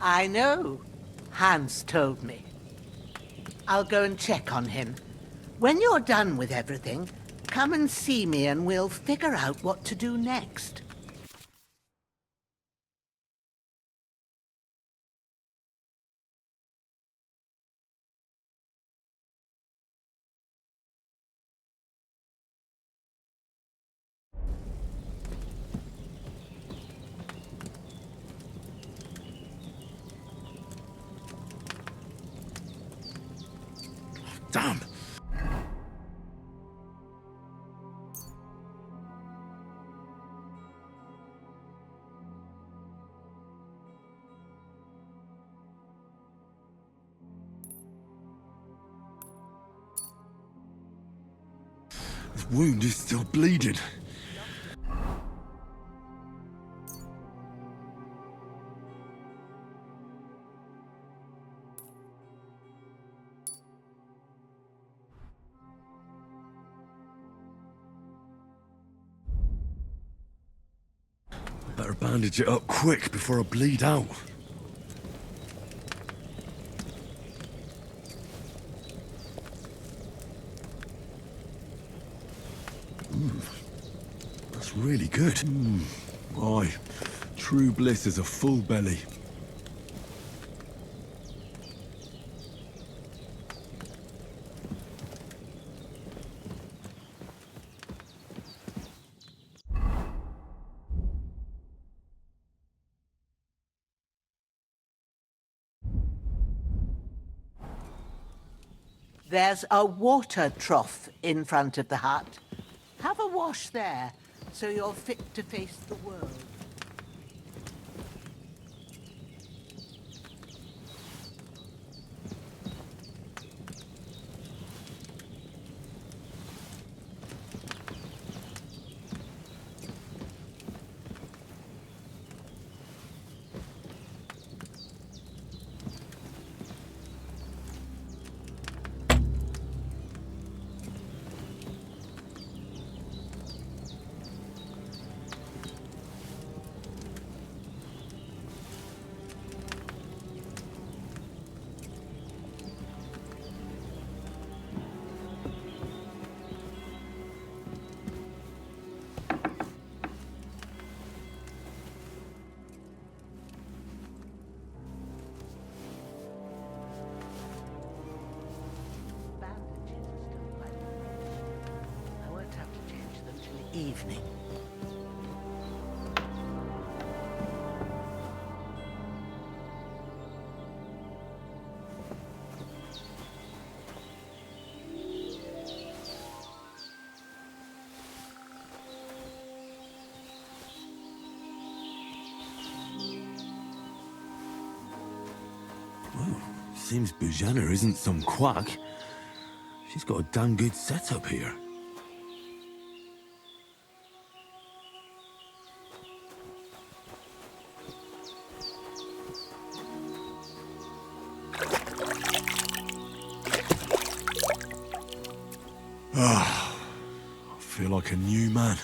I know. Hans told me. I'll go and check on him. When you're done with everything, come and see me and we'll figure out what to do next. Damn! This wound is still bleeding. Better bandage it up quick before I bleed out. That's really good. Aye, true bliss is a full belly. There's a water trough in front of the hut. Have a wash there, so you're fit to face the world. evening. Seems Bujana isn't some quack. She's got a damn good setup here. Ah, I feel like a new man.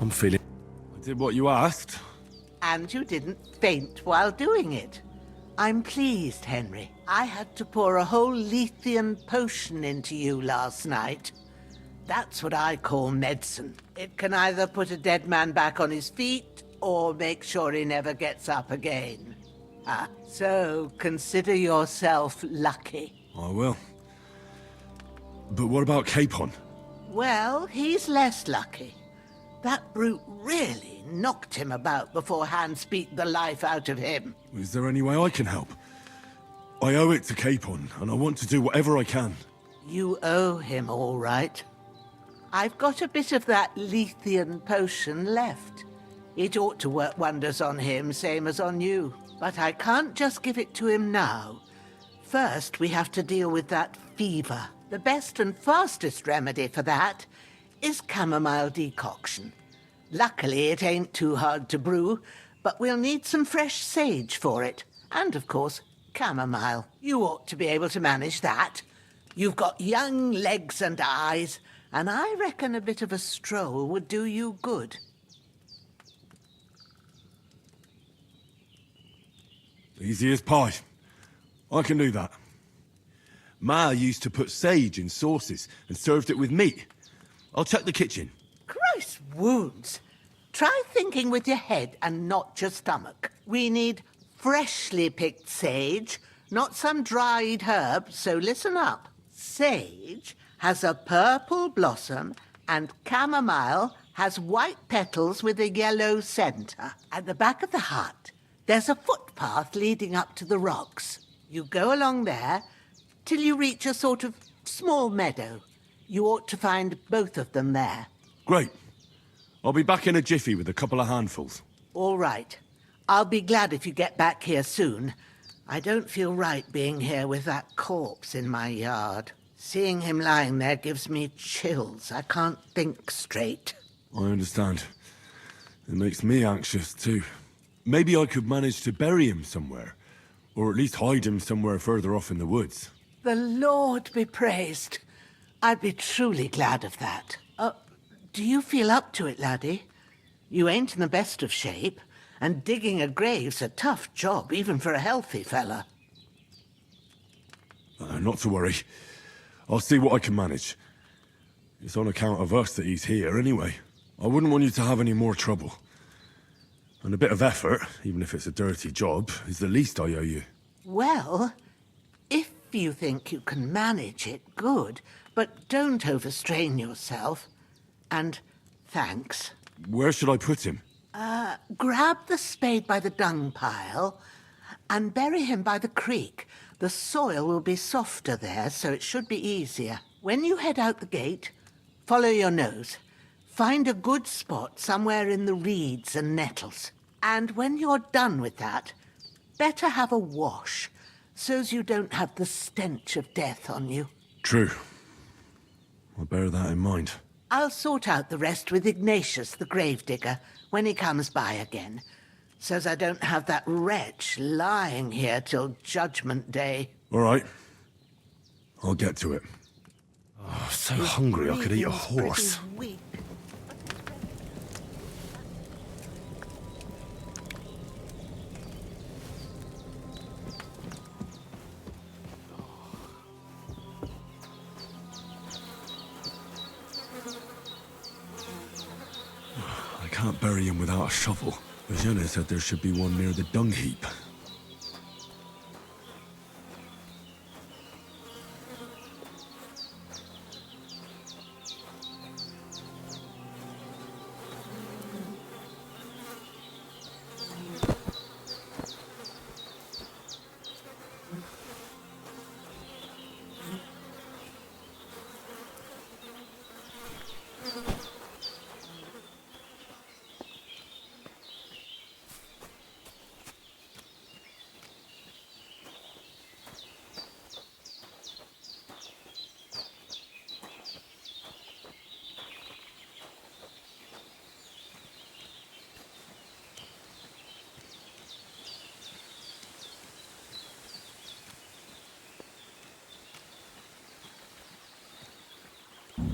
I'm feeling... I did what you asked. And you didn't faint while doing it. I'm pleased, Henry. I had to pour a whole Lethean potion into you last night. That's what I call medicine. It can either put a dead man back on his feet, or make sure he never gets up again. So consider yourself lucky. I will. But what about Capon? Well, he's less lucky. That brute really knocked him about before Hans beat the life out of him. Is there any way I can help? I owe it to Capon, and I want to do whatever I can. You owe him, all right. I've got a bit of that Lethean potion left. It ought to work wonders on him, same as on you. But I can't just give it to him now. First, we have to deal with that fever. The best and fastest remedy for that is chamomile decoction. Luckily, it ain't too hard to brew, but we'll need some fresh sage for it. And, of course, chamomile. You ought to be able to manage that. You've got young legs and eyes, and I reckon a bit of a stroll would do you good. Easy as pie. I can do that. Ma used to put sage in sauces and served it with meat. I'll check the kitchen. Christ wounds! Try thinking with your head and not your stomach. We need freshly picked sage, not some dried herb, so listen up. Sage has a purple blossom and chamomile has white petals with a yellow centre. At the back of the hut, there's a footpath leading up to the rocks. You go along there till you reach a sort of small meadow. You ought to find both of them there. Great. I'll be back in a jiffy with a couple of handfuls. All right. I'll be glad if you get back here soon. I don't feel right being here with that corpse in my yard. Seeing him lying there gives me chills. I can't think straight. I understand. It makes me anxious, too. Maybe I could manage to bury him somewhere. Or at least hide him somewhere further off in the woods. The Lord be praised. I'd be truly glad of that. Do you feel up to it, laddie? You ain't in the best of shape, and digging a grave's a tough job, even for a healthy fella. Not to worry. I'll see what I can manage. It's on account of us that he's here, anyway. I wouldn't want you to have any more trouble. And a bit of effort, even if it's a dirty job, is the least I owe you. Well, if you think you can manage it, good. But don't overstrain yourself. And thanks. Where should I put him? Grab the spade by the dung pile and bury him by the creek. The soil will be softer there, so it should be easier. When you head out the gate, follow your nose. Find a good spot somewhere in the reeds and nettles. And when you're done with that, better have a wash, so's you don't have the stench of death on you. True. I'll bear that in mind. I'll sort out the rest with Ignatius, the gravedigger, when he comes by again. Says I don't have that wretch lying here till Judgment Day. All right. I'll get to it. Oh, so hungry I could eat a horse. Weak. I can't bury him without a shovel. Bohemia said there should be one near the dung heap.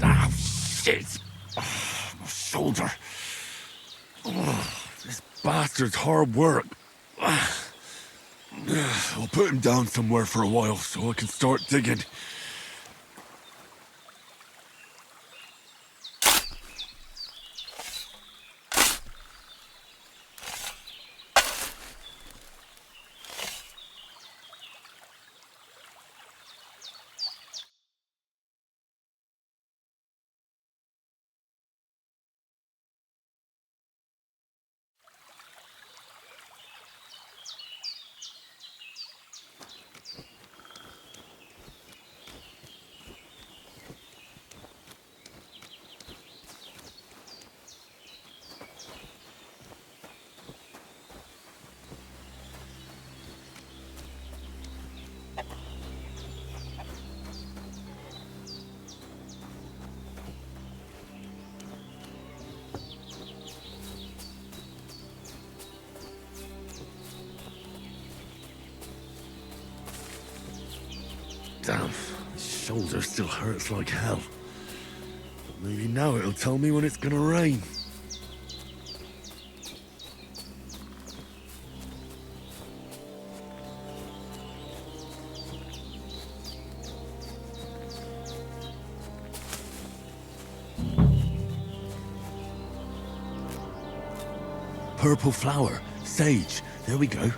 Ah, shit! Oh, my shoulder. Oh, this bastard's hard work. I'll put him down somewhere for a while so I can start digging. Damn, my shoulder still hurts like hell. But maybe now it'll tell me when it's gonna rain. Purple flower, sage, there we go.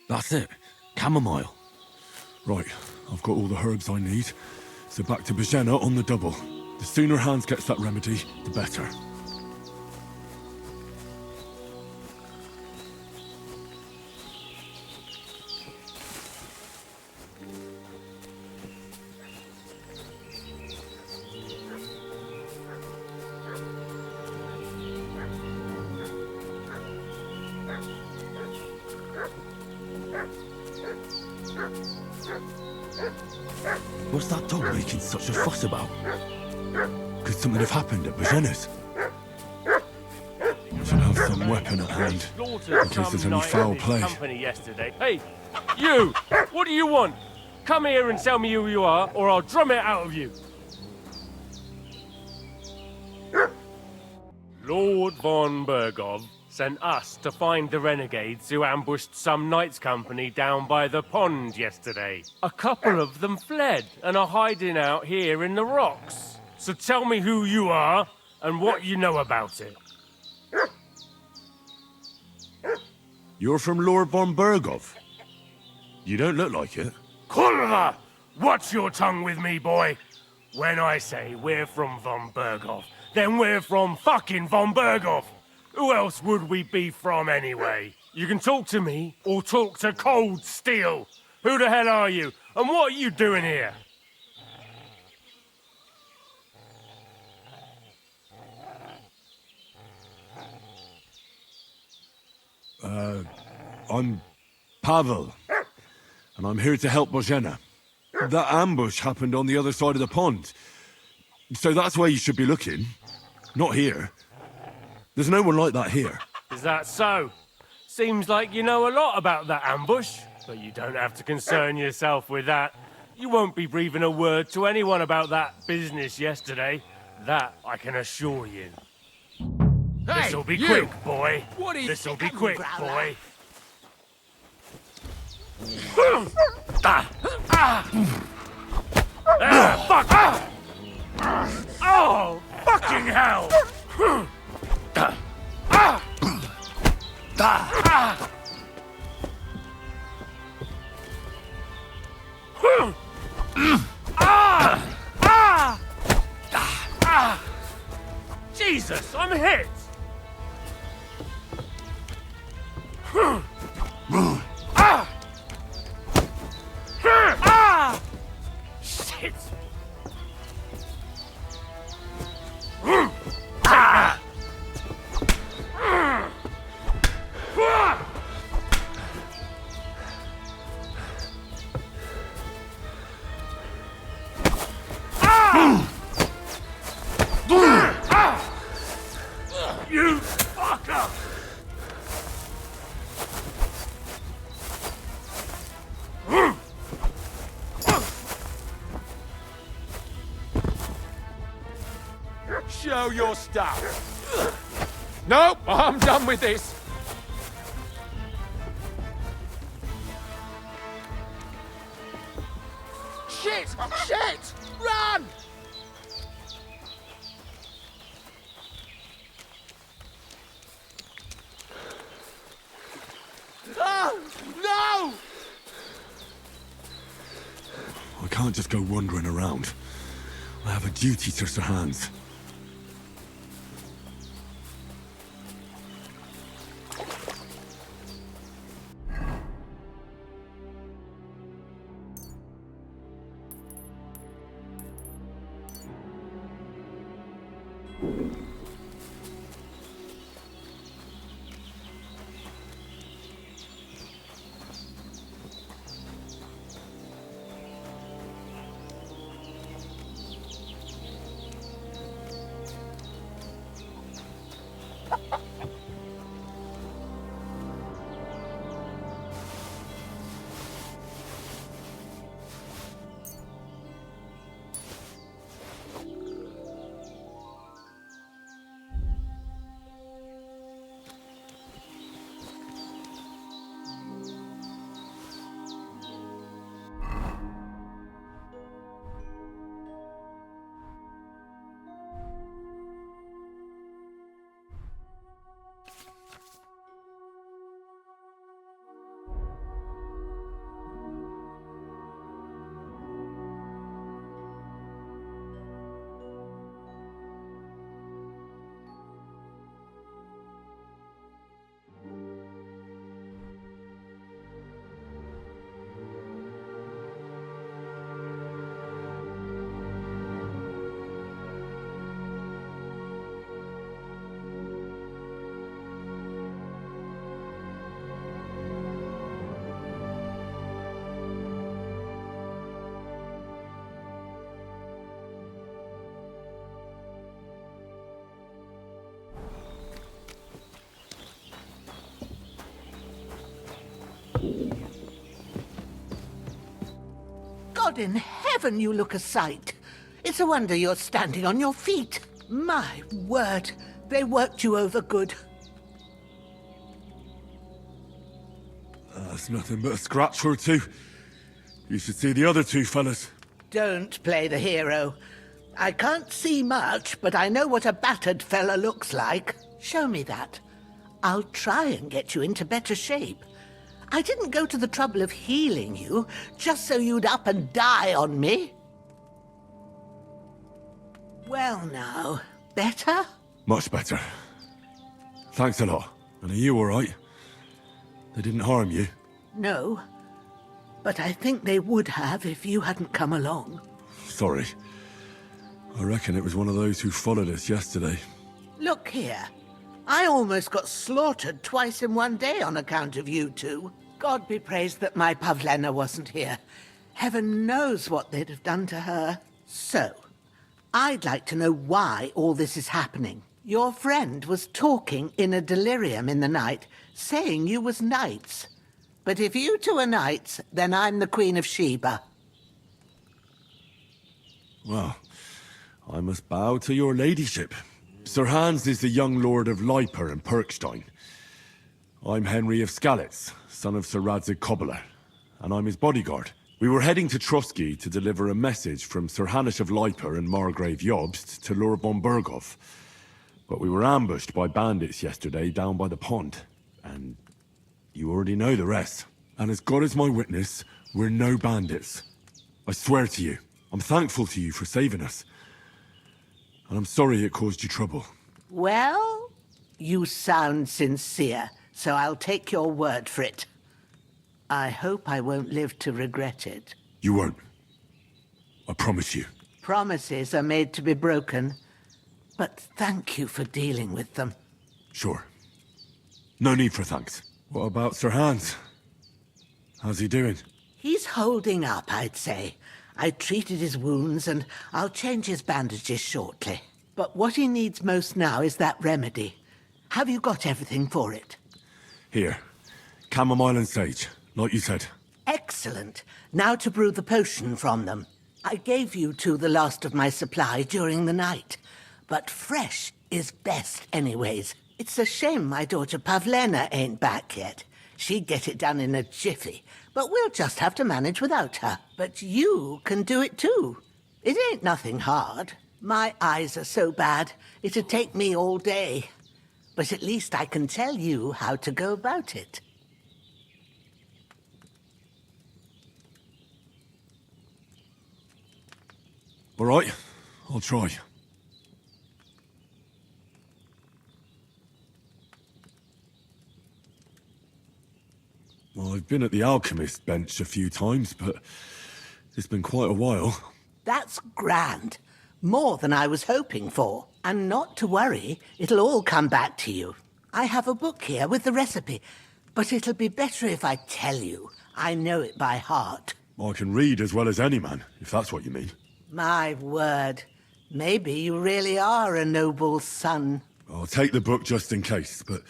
That's it. Chamomile. Right, I've got all the herbs I need. So back to Bohemia on the double. The sooner Hans gets that remedy, the better. What's that dog making such a fuss about? Could something have happened at Bohemia's? Should have some weapon at hand, in case there's any foul play. Yesterday. Hey, you! What do you want? Come here and tell me who you are, or I'll drum it out of you. Lord von Bergov sent us to find the renegades who ambushed some knights' company down by the pond yesterday. A couple of them fled and are hiding out here in the rocks. So tell me who you are and what you know about it. You're from Lord von Bergov. You don't look like it. Kurva! Watch your tongue with me, boy. When I say we're from von Bergov, then we're from fucking von Bergov. Who else would we be from anyway? You can talk to me or talk to cold steel. Who the hell are you? And what are you doing here? I'm Pavel, and I'm here to help Bohemia. That ambush happened on the other side of the pond, so that's where you should be looking, not here. There's no one like that here. Is that so? Seems like you know a lot about that ambush, but you don't have to concern yourself with that. You won't be breathing a word to anyone about that business yesterday. That I can assure you. Hey, This'll be you! quick, boy. What is... This'll be quick, boy. Fuck! Oh, fucking hell! Jesus, I'm hit! Shit! You fucker! Show your stuff. Nope, I'm done with this. Shit! Shit! Run! Oh, no! I can't just go wandering around. I have a duty to Sir Hans. God in heaven, you look a sight. It's a wonder you're standing on your feet. My word, they worked you over good. That's nothing but a scratch or two. You should see the other two fellas. Don't play the hero. I can't see much, but I know what a battered fella looks like. Show me that. I'll try and get you into better shape. I didn't go to the trouble of healing you just so you'd up and die on me. Well now, better? Much better. Thanks a lot. And are you all right? They didn't harm you? No, but I think they would have if you hadn't come along. Sorry. I reckon it was one of those who followed us yesterday. Look here. I almost got slaughtered twice in one day on account of you two. God be praised that my Pavlena wasn't here. Heaven knows what they'd have done to her. So, I'd like to know why all this is happening. Your friend was talking in a delirium in the night, saying you was knights. But if you two are knights, then I'm the Queen of Sheba. Well, I must bow to your ladyship. Sir Hans is the young lord of Leiper and Perkstein. I'm Henry of Skalitz, son of Sir Radzig Kobyla, and I'm his bodyguard. We were heading to Trotsky to deliver a message from Sir Hanush of Leiper and Margrave Jobst to Lord von Berghoff. But we were ambushed by bandits yesterday down by the pond, and you already know the rest. And as God is my witness, we're no bandits. I swear to you, I'm thankful to you for saving us. And I'm sorry it caused you trouble. Well, you sound sincere, so I'll take your word for it. I hope I won't live to regret it. You won't. I promise you. Promises are made to be broken, but thank you for dealing with them. Sure. No need for thanks. What about Sir Hans? How's he doing? He's holding up, I'd say. I treated his wounds, and I'll change his bandages shortly. But what he needs most now is that remedy. Have you got everything for it? Here. Chamomile and sage, like you said. Excellent. Now to brew the potion from them. I gave you two the last of my supply during the night. But fresh is best anyways. It's a shame my daughter Pavlena ain't back yet. She'd get it done in a jiffy, but we'll just have to manage without her. But you can do it too. It ain't nothing hard. My eyes are so bad, it'd take me all day. But at least I can tell you how to go about it. All right, I'll try. Well, I've been at the alchemist bench a few times, but it's been quite a while. That's grand. More than I was hoping for. And not to worry, it'll all come back to you. I have a book here with the recipe, but it'll be better if I tell you. I know it by heart. I can read as well as any man, if that's what you mean. My word. Maybe you really are a noble son. I'll take the book just in case, but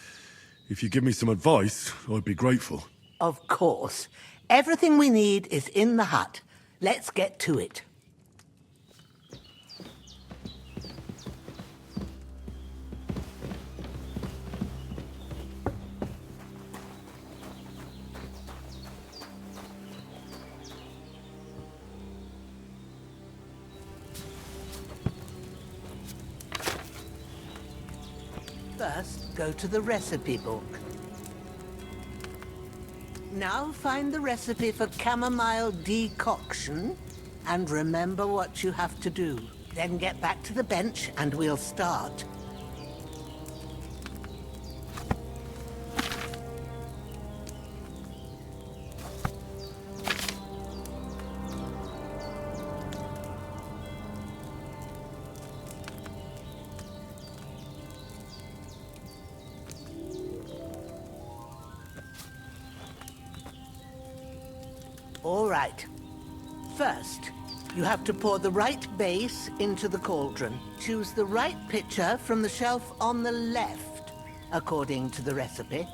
if you give me some advice, I'd be grateful. Of course. Everything we need is in the hut. Let's get to it. First, go to the recipe book. Now find the recipe for chamomile decoction, and remember what you have to do. Then get back to the bench, and we'll start. All right. First, you have to pour the right base into the cauldron. Choose the right pitcher from the shelf on the left, according to the recipe.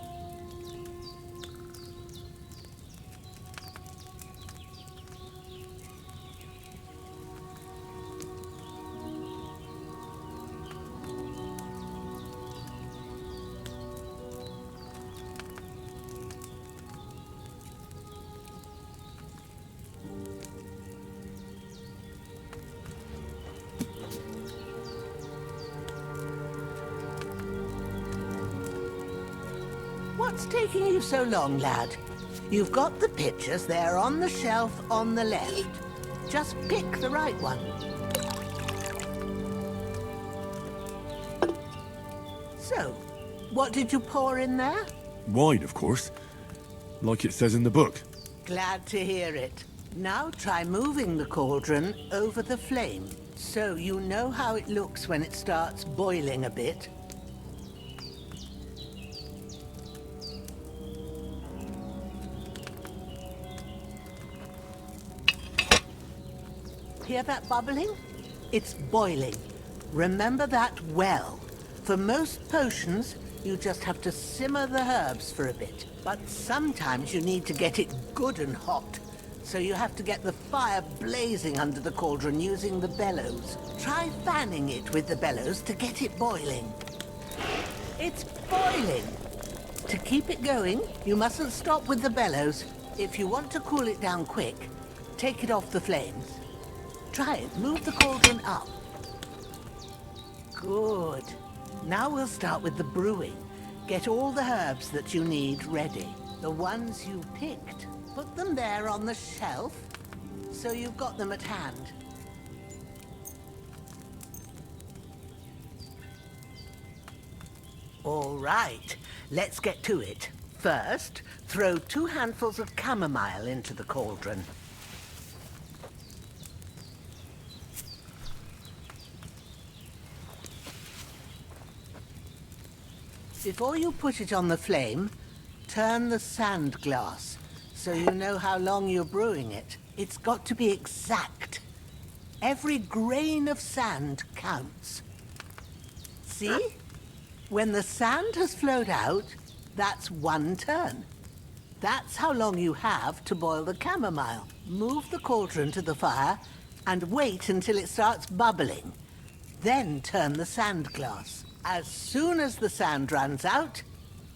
What's taking you so long, lad? You've got the pitchers there on the shelf on the left. Just pick the right one. So, what did you pour in there? Wine, of course. Like it says in the book. Glad to hear it. Now try moving the cauldron over the flame, so you know how it looks when it starts boiling a bit. Hear that bubbling? It's boiling. Remember that well. For most potions, you just have to simmer the herbs for a bit. But sometimes you need to get it good and hot. So you have to get the fire blazing under the cauldron using the bellows. Try fanning it with the bellows to get it boiling. It's boiling! To keep it going, you mustn't stop with the bellows. If you want to cool it down quick, take it off the flames. Try it. Move the cauldron up. Good. Now we'll start with the brewing. Get all the herbs that you need ready. The ones you picked. Put them there on the shelf, so you've got them at hand. All right, let's get to it. First, throw 2 handfuls of chamomile into the cauldron. Before you put it on the flame, turn the sand glass so you know how long you're brewing it. It's got to be exact. Every grain of sand counts. See? When the sand has flowed out, that's 1 turn. That's how long you have to boil the chamomile. Move the cauldron to the fire and wait until it starts bubbling. Then turn the sand glass. As soon as the sand runs out,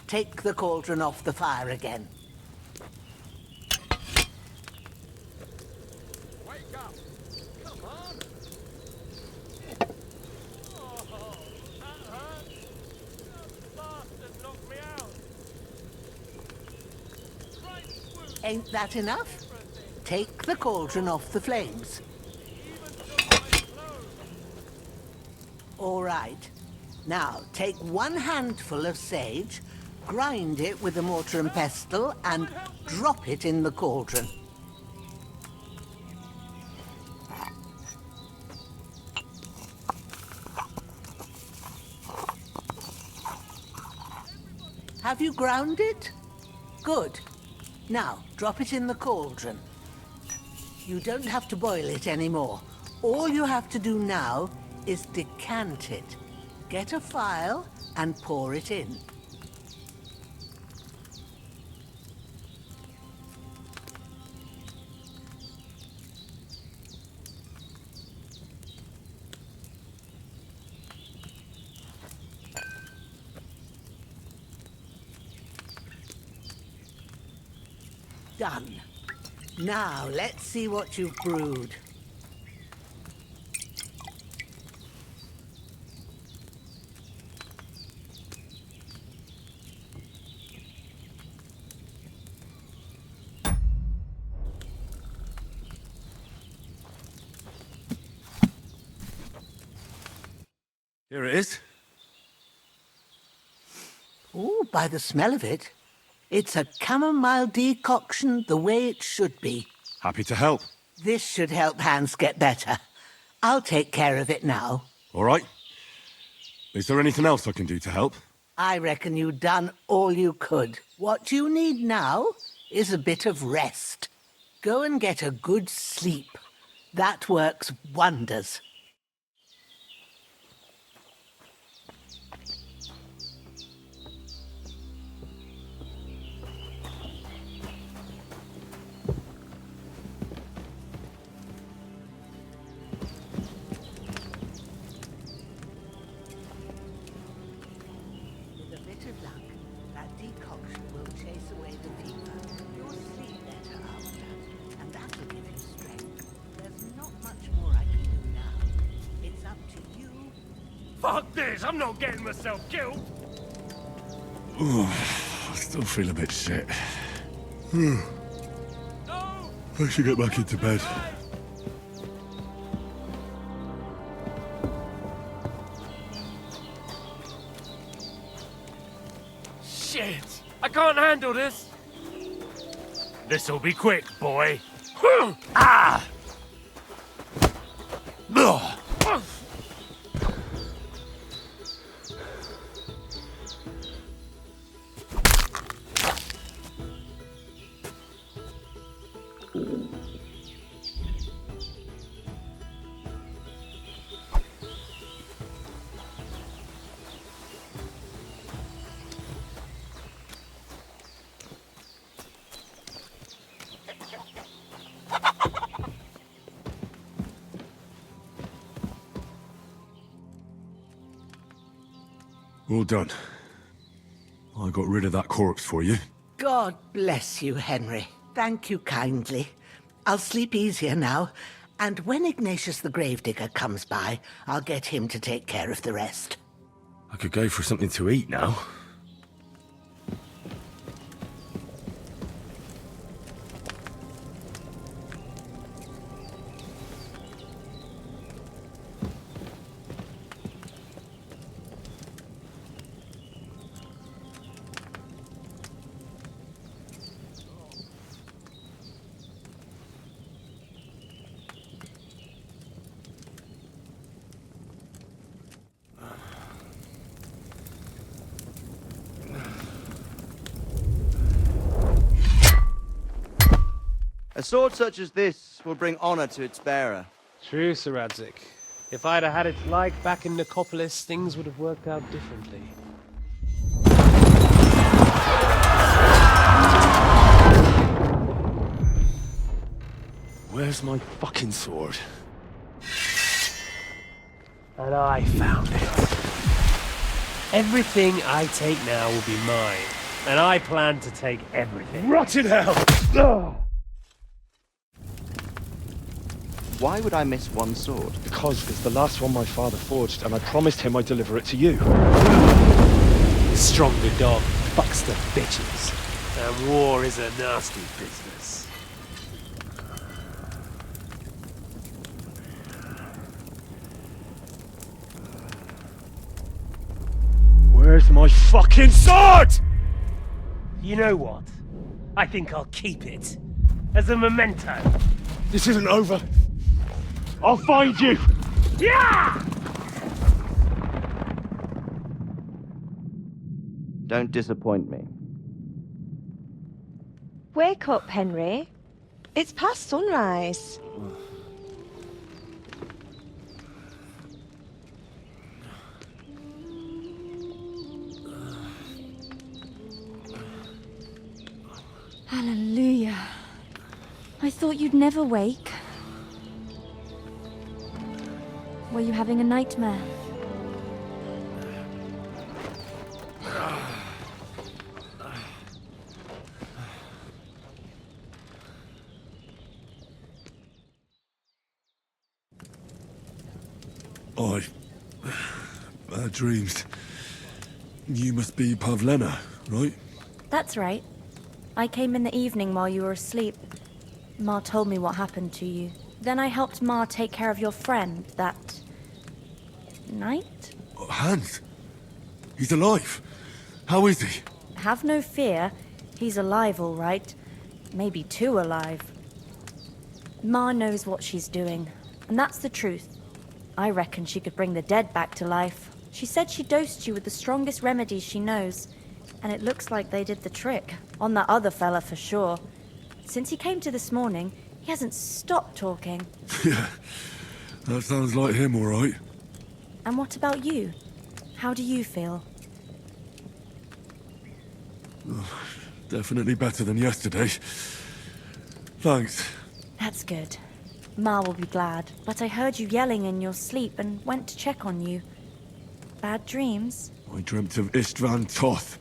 take the cauldron off the fire again. Wake up! Come on! Oh, that hurt! That bastard knocked me out! Ain't that enough? Take the cauldron off the flames. All right. Now, take 1 handful of sage, grind it with a mortar and pestle, and drop it in the cauldron. Have you ground it? Good. Now, drop it in the cauldron. You don't have to boil it anymore. All you have to do now is decant it. Get a phial and pour it in. Done. Now, let's see what you've brewed. Here it is. Oh, by the smell of it, it's a chamomile decoction the way it should be. Happy to help. This should help Hans get better. I'll take care of it now. All right. Is there anything else I can do to help? I reckon you've done all you could. What you need now is a bit of rest. Go and get a good sleep. That works wonders. Fuck this! I'm not getting myself killed! Ooh, I still feel a bit shit. I should get back into bed. Shit! I can't handle this! This'll be quick, boy. Ah! Ugh. All done. I got rid of that corpse for you. God bless you, Henry. Thank you kindly. I'll sleep easier now, and when Ignatius the Gravedigger comes by, I'll get him to take care of the rest. I could go for something to eat now. A sword such as this will bring honor to its bearer. True, Sir Radzik. If I'd have had its like back in Nicopolis, things would have worked out differently. Where's my fucking sword? And I found it. Everything I take now will be mine, and I plan to take everything. Rotted hell! Oh. Why would I miss one sword? Because it's the last one my father forged, and I promised him I'd deliver it to you. The stronger dog fucks the bitches, and war is a nasty business. Where's my fucking sword? You know what? I think I'll keep it. As a memento. This isn't over. I'll find you! Yeah! Don't disappoint me. Wake up, Henry. It's past sunrise. Hallelujah. I thought you'd never wake. Were you having a nightmare? Bad dreams. You must be Pavlena, right? That's right. I came in the evening while you were asleep. Ma told me what happened to you. Then I helped Ma take care of your friend that night? Hans! He's alive! How is he? Have no fear. He's alive, all right. Maybe too alive. Ma knows what she's doing, and that's the truth. I reckon she could bring the dead back to life. She said she dosed you with the strongest remedies she knows, and it looks like they did the trick. On that other fella for sure. Since he came to this morning, he hasn't stopped talking. Yeah, that sounds like him, all right. And what about you? How do you feel? Definitely better than yesterday. Thanks. That's good. Ma will be glad, but I heard you yelling in your sleep and went to check on you. Bad dreams? I dreamt of Istvan Toth,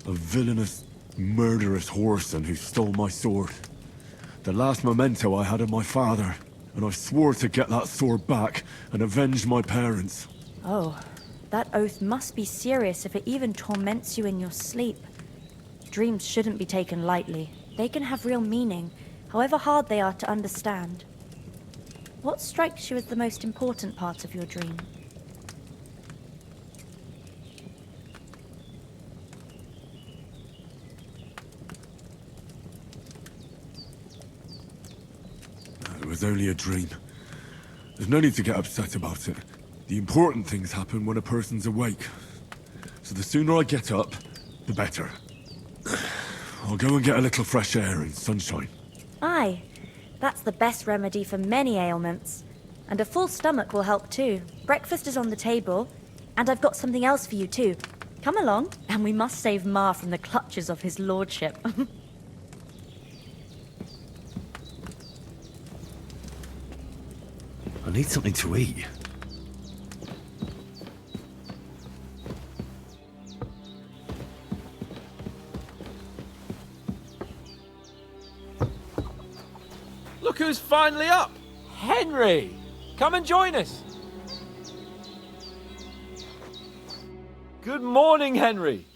a villainous, murderous whoreson who stole my sword. The last memento I had of my father, and I swore to get that sword back and avenge my parents. Oh, that oath must be serious if it even torments you in your sleep. Dreams shouldn't be taken lightly. They can have real meaning, however hard they are to understand. What strikes you as the most important part of your dream? It was only a dream. There's no need to get upset about it. The important things happen when a person's awake. So the sooner I get up, the better. I'll go and get a little fresh air and sunshine. Aye, that's the best remedy for many ailments. And a full stomach will help too. Breakfast is on the table, and I've got something else for you too. Come along, and we must save Ma from the clutches of his lordship. I need something to eat. Look who's finally up! Henry! Come and join us! Good morning, Henry!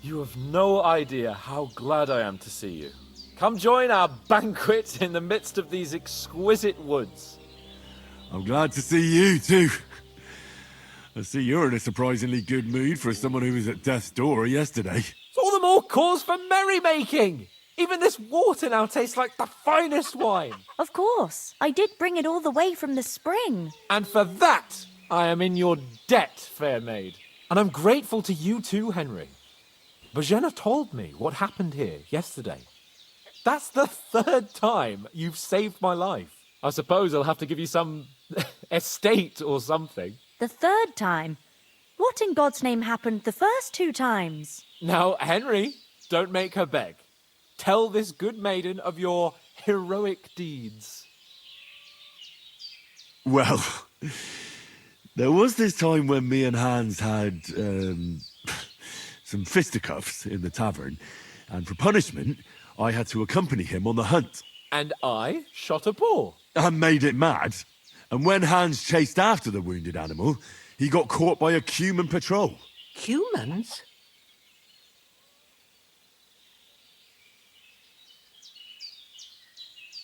You have no idea how glad I am to see you. Come join our banquet in the midst of these exquisite woods. I'm glad to see you too. I see you're in a surprisingly good mood for someone who was at death's door yesterday. It's all the more cause for merrymaking! Even this water now tastes like the finest wine. Of course. I did bring it all the way from the spring. And for that, I am in your debt, fair maid. And I'm grateful to you too, Henry. Bojena told me what happened here yesterday. That's the 3rd time you've saved my life. I suppose I'll have to give you some estate or something. The 3rd time? What in God's name happened the first 2 times? Now, Henry, don't make her beg. Tell this good maiden of your heroic deeds. Well, there was this time when me and Hans had some fisticuffs in the tavern, and for punishment, I had to accompany him on the hunt. And I shot a boar. And made it mad. And when Hans chased after the wounded animal, he got caught by a human patrol. Humans?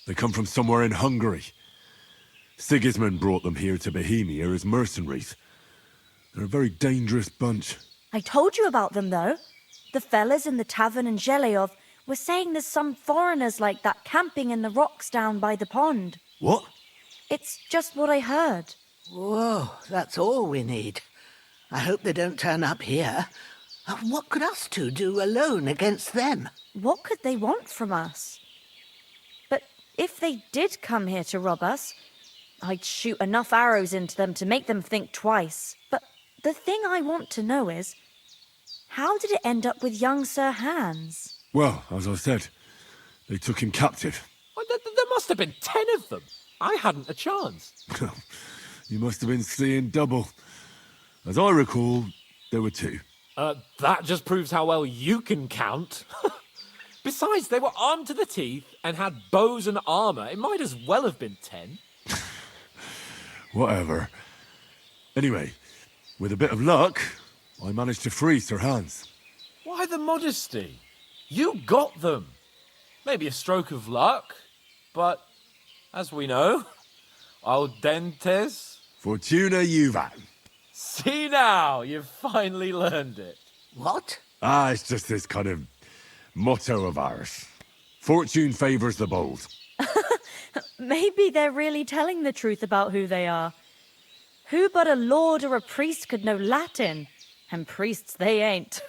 They come from somewhere in Hungary. Sigismund brought them here to Bohemia as mercenaries. They're a very dangerous bunch. I told you about them, though. The fellas in the tavern in Zheleyov were saying there's some foreigners like that camping in the rocks down by the pond. What? It's just what I heard. Whoa, that's all we need. I hope they don't turn up here. What could us two do alone against them? What could they want from us? But if they did come here to rob us, I'd shoot enough arrows into them to make them think twice. But the thing I want to know is, how did it end up with young Sir Hans? Well, as I said, they took him captive. Well, there must have been 10 of them. I hadn't a chance. You must have been seeing double. As I recall, there were 2. That just proves how well you can count. Besides, they were armed to the teeth and had bows and armor. It might as well have been 10. Whatever. Anyway, with a bit of luck, I managed to free Sir Hans. Why the modesty? You got them. Maybe a stroke of luck, but as we know, audentes. Fortuna juvat. See now, you've finally learned it. What? It's just this kind of motto of ours. Fortune favours the bold. Maybe they're really telling the truth about who they are. Who but a lord or a priest could know Latin? And priests they ain't.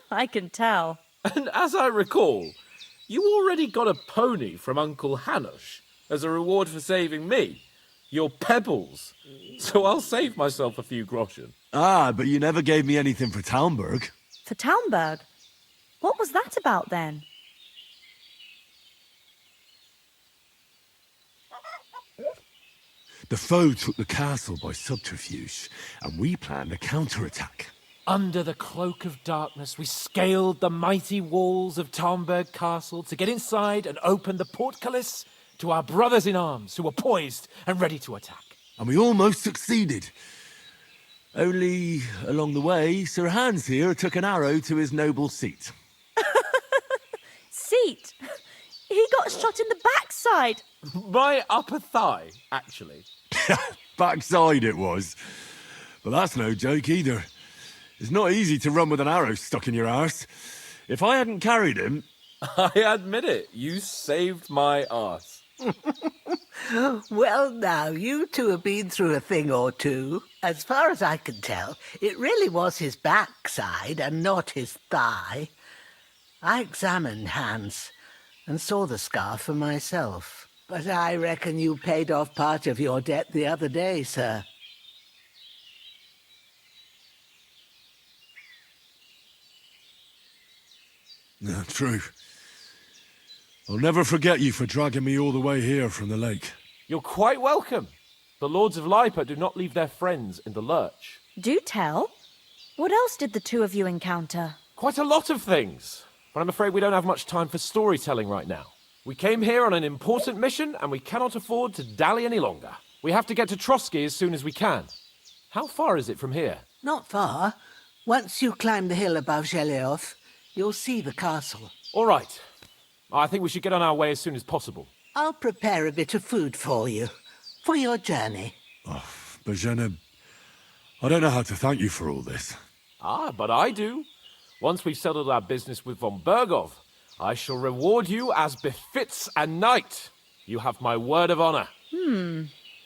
I can tell. And as I recall, you already got a pony from Uncle Hanush as a reward for saving me. Your pebbles. So I'll save myself a few groschen. But you never gave me anything for Talmberg. For Talmberg? What was that about then? The foe took the castle by subterfuge, and we planned a counterattack. Under the cloak of darkness, we scaled the mighty walls of Talmberg Castle to get inside and open the portcullis to our brothers in arms who were poised and ready to attack. And we almost succeeded. Only, along the way, Sir Hans here took an arrow to his noble seat. Seat? He got shot in the backside. My upper thigh, actually. Backside it was. But that's no joke either. It's not easy to run with an arrow stuck in your arse. If I hadn't carried him... I admit it, you saved my arse. Well, now, you two have been through a thing or two. As far as I can tell, it really was his backside and not his thigh. I examined Hans and saw the scar for myself. But I reckon you paid off part of your debt the other day, sir. No, true. I'll never forget you for dragging me all the way here from the lake. You're quite welcome. The Lords of Lipa do not leave their friends in the lurch. Do tell. What else did the two of you encounter? Quite a lot of things. But I'm afraid we don't have much time for storytelling right now. We came here on an important mission, and we cannot afford to dally any longer. We have to get to Trotsky as soon as we can. How far is it from here? Not far. Once you climb the hill above Zheleov, you'll see the castle. All right. I think we should get on our way as soon as possible. I'll prepare a bit of food for you, for your journey. Bohemia, I don't know how to thank you for all this. Ah, but I do. Once we've settled our business with von Bergov, I shall reward you as befits a knight. You have my word of honor.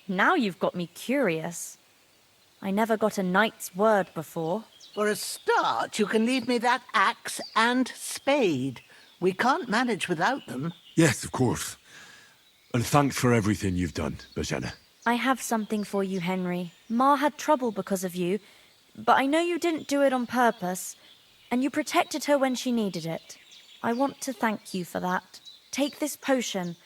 Now you've got me curious. I never got a knight's word before. For a start, you can leave me that axe and spade. We can't manage without them. Yes, of course. And thanks for everything you've done, Bohemia. I have something for you, Henry. Ma had trouble because of you, but I know you didn't do it on purpose, and you protected her when she needed it. I want to thank you for that. Take this potion.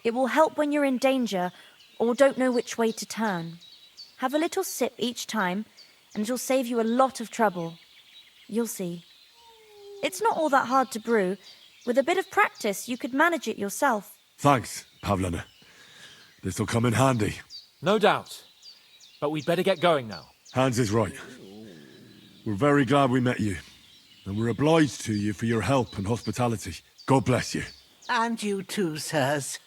It will help when you're in danger or don't know which way to turn. Have a little sip each time, and it'll save you a lot of trouble. You'll see. It's not all that hard to brew. With a bit of practice, you could manage it yourself. Thanks, Pavlana. This'll come in handy. No doubt. But we'd better get going now. Hans is right. We're very glad we met you. And we're obliged to you for your help and hospitality. God bless you. And you too, sirs.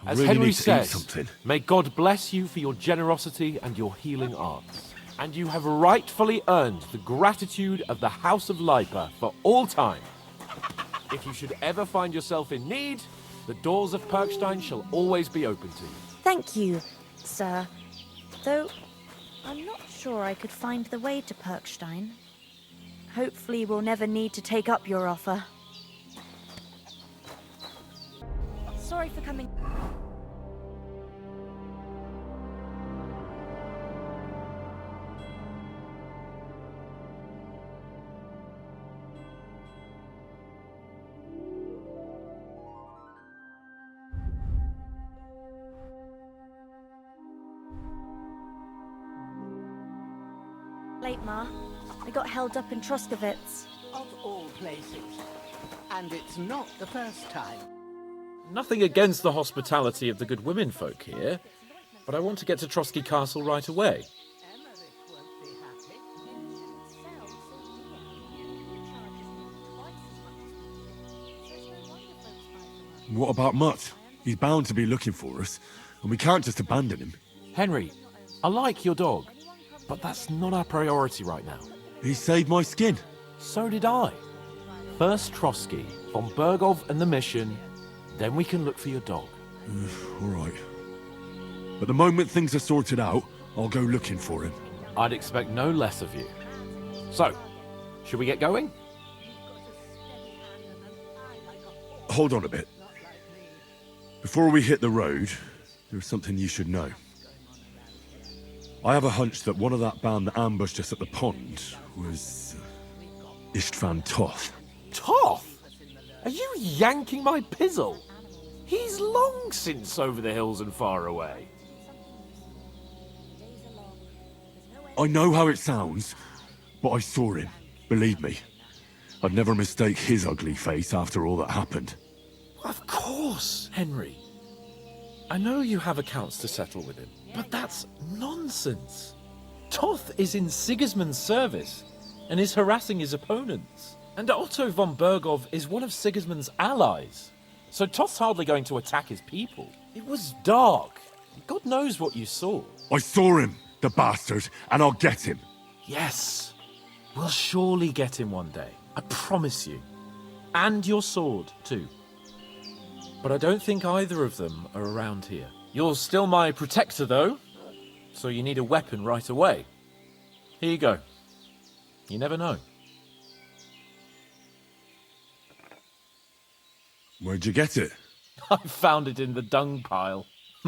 As really Henry need to eat says, something. may God bless you for your generosity and your healing arts. And you have rightfully earned the gratitude of the House of Lipa for all time. If you should ever find yourself in need, the doors of Perkstein shall always be open to you. Thank you, sir. Though, I'm not sure I could find the way to Perkstein. Hopefully we'll never need to take up your offer. Sorry for coming. Late, Ma. I got held up in Troskovitz. Of all places. And it's not the first time. Nothing against the hospitality of the good women folk here, but I want to get to Trotsky Castle right away. What about Mutt? He's bound to be looking for us, and we can't just abandon him. Henry, I like your dog, but that's not our priority right now. He saved my skin. So did I. First Trotsky, von Bergov and the mission, then we can look for your dog. All right. But the moment things are sorted out, I'll go looking for him. I'd expect no less of you. So, should we get going? Hold on a bit. Before we hit the road, there's something you should know. I have a hunch that one of that band that ambushed us at the pond was Istvan Toth. Toth? Are you yanking my pizzle? He's long since over the hills and far away. I know how it sounds, but I saw him. Believe me. I'd never mistake his ugly face after all that happened. Of course, Henry. I know you have accounts to settle with him, but that's nonsense. Toth is in Sigismund's service and is harassing his opponents. And Otto von Bergov is one of Sigismund's allies. So Toth's hardly going to attack his people. It was dark. God knows what you saw. I saw him, the bastard, and I'll get him. Yes. We'll surely get him one day. I promise you. And your sword, too. But I don't think either of them are around here. You're still my protector, though. So you need a weapon right away. Here you go. You never know. Where'd you get it? I found it in the dung pile.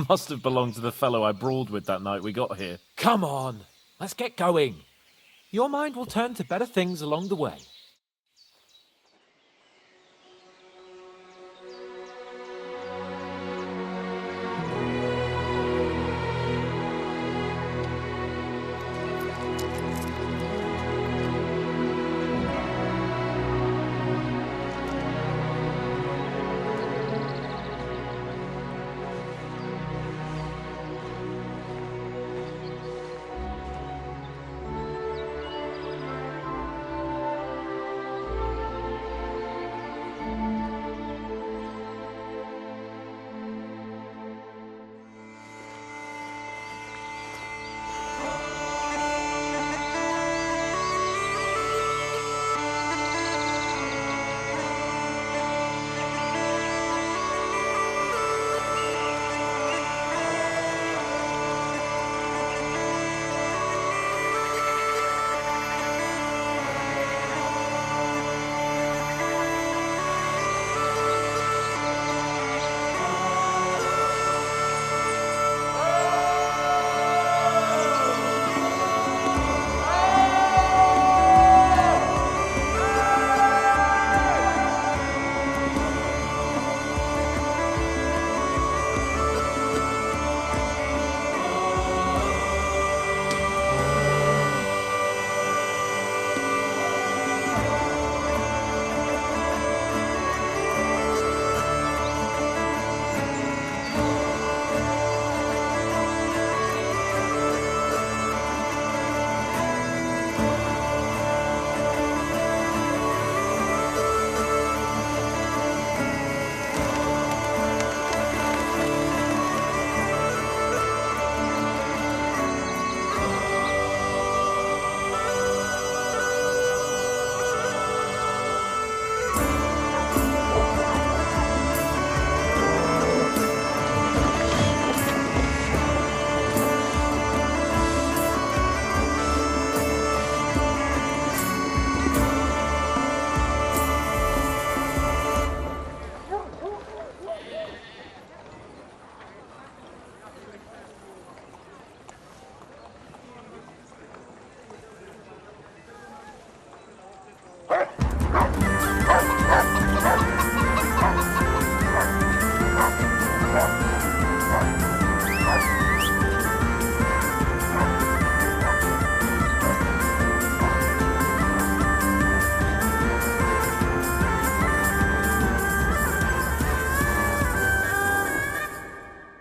Must have belonged to the fellow I brawled with that night we got here. Come on, let's get going. Your mind will turn to better things along the way.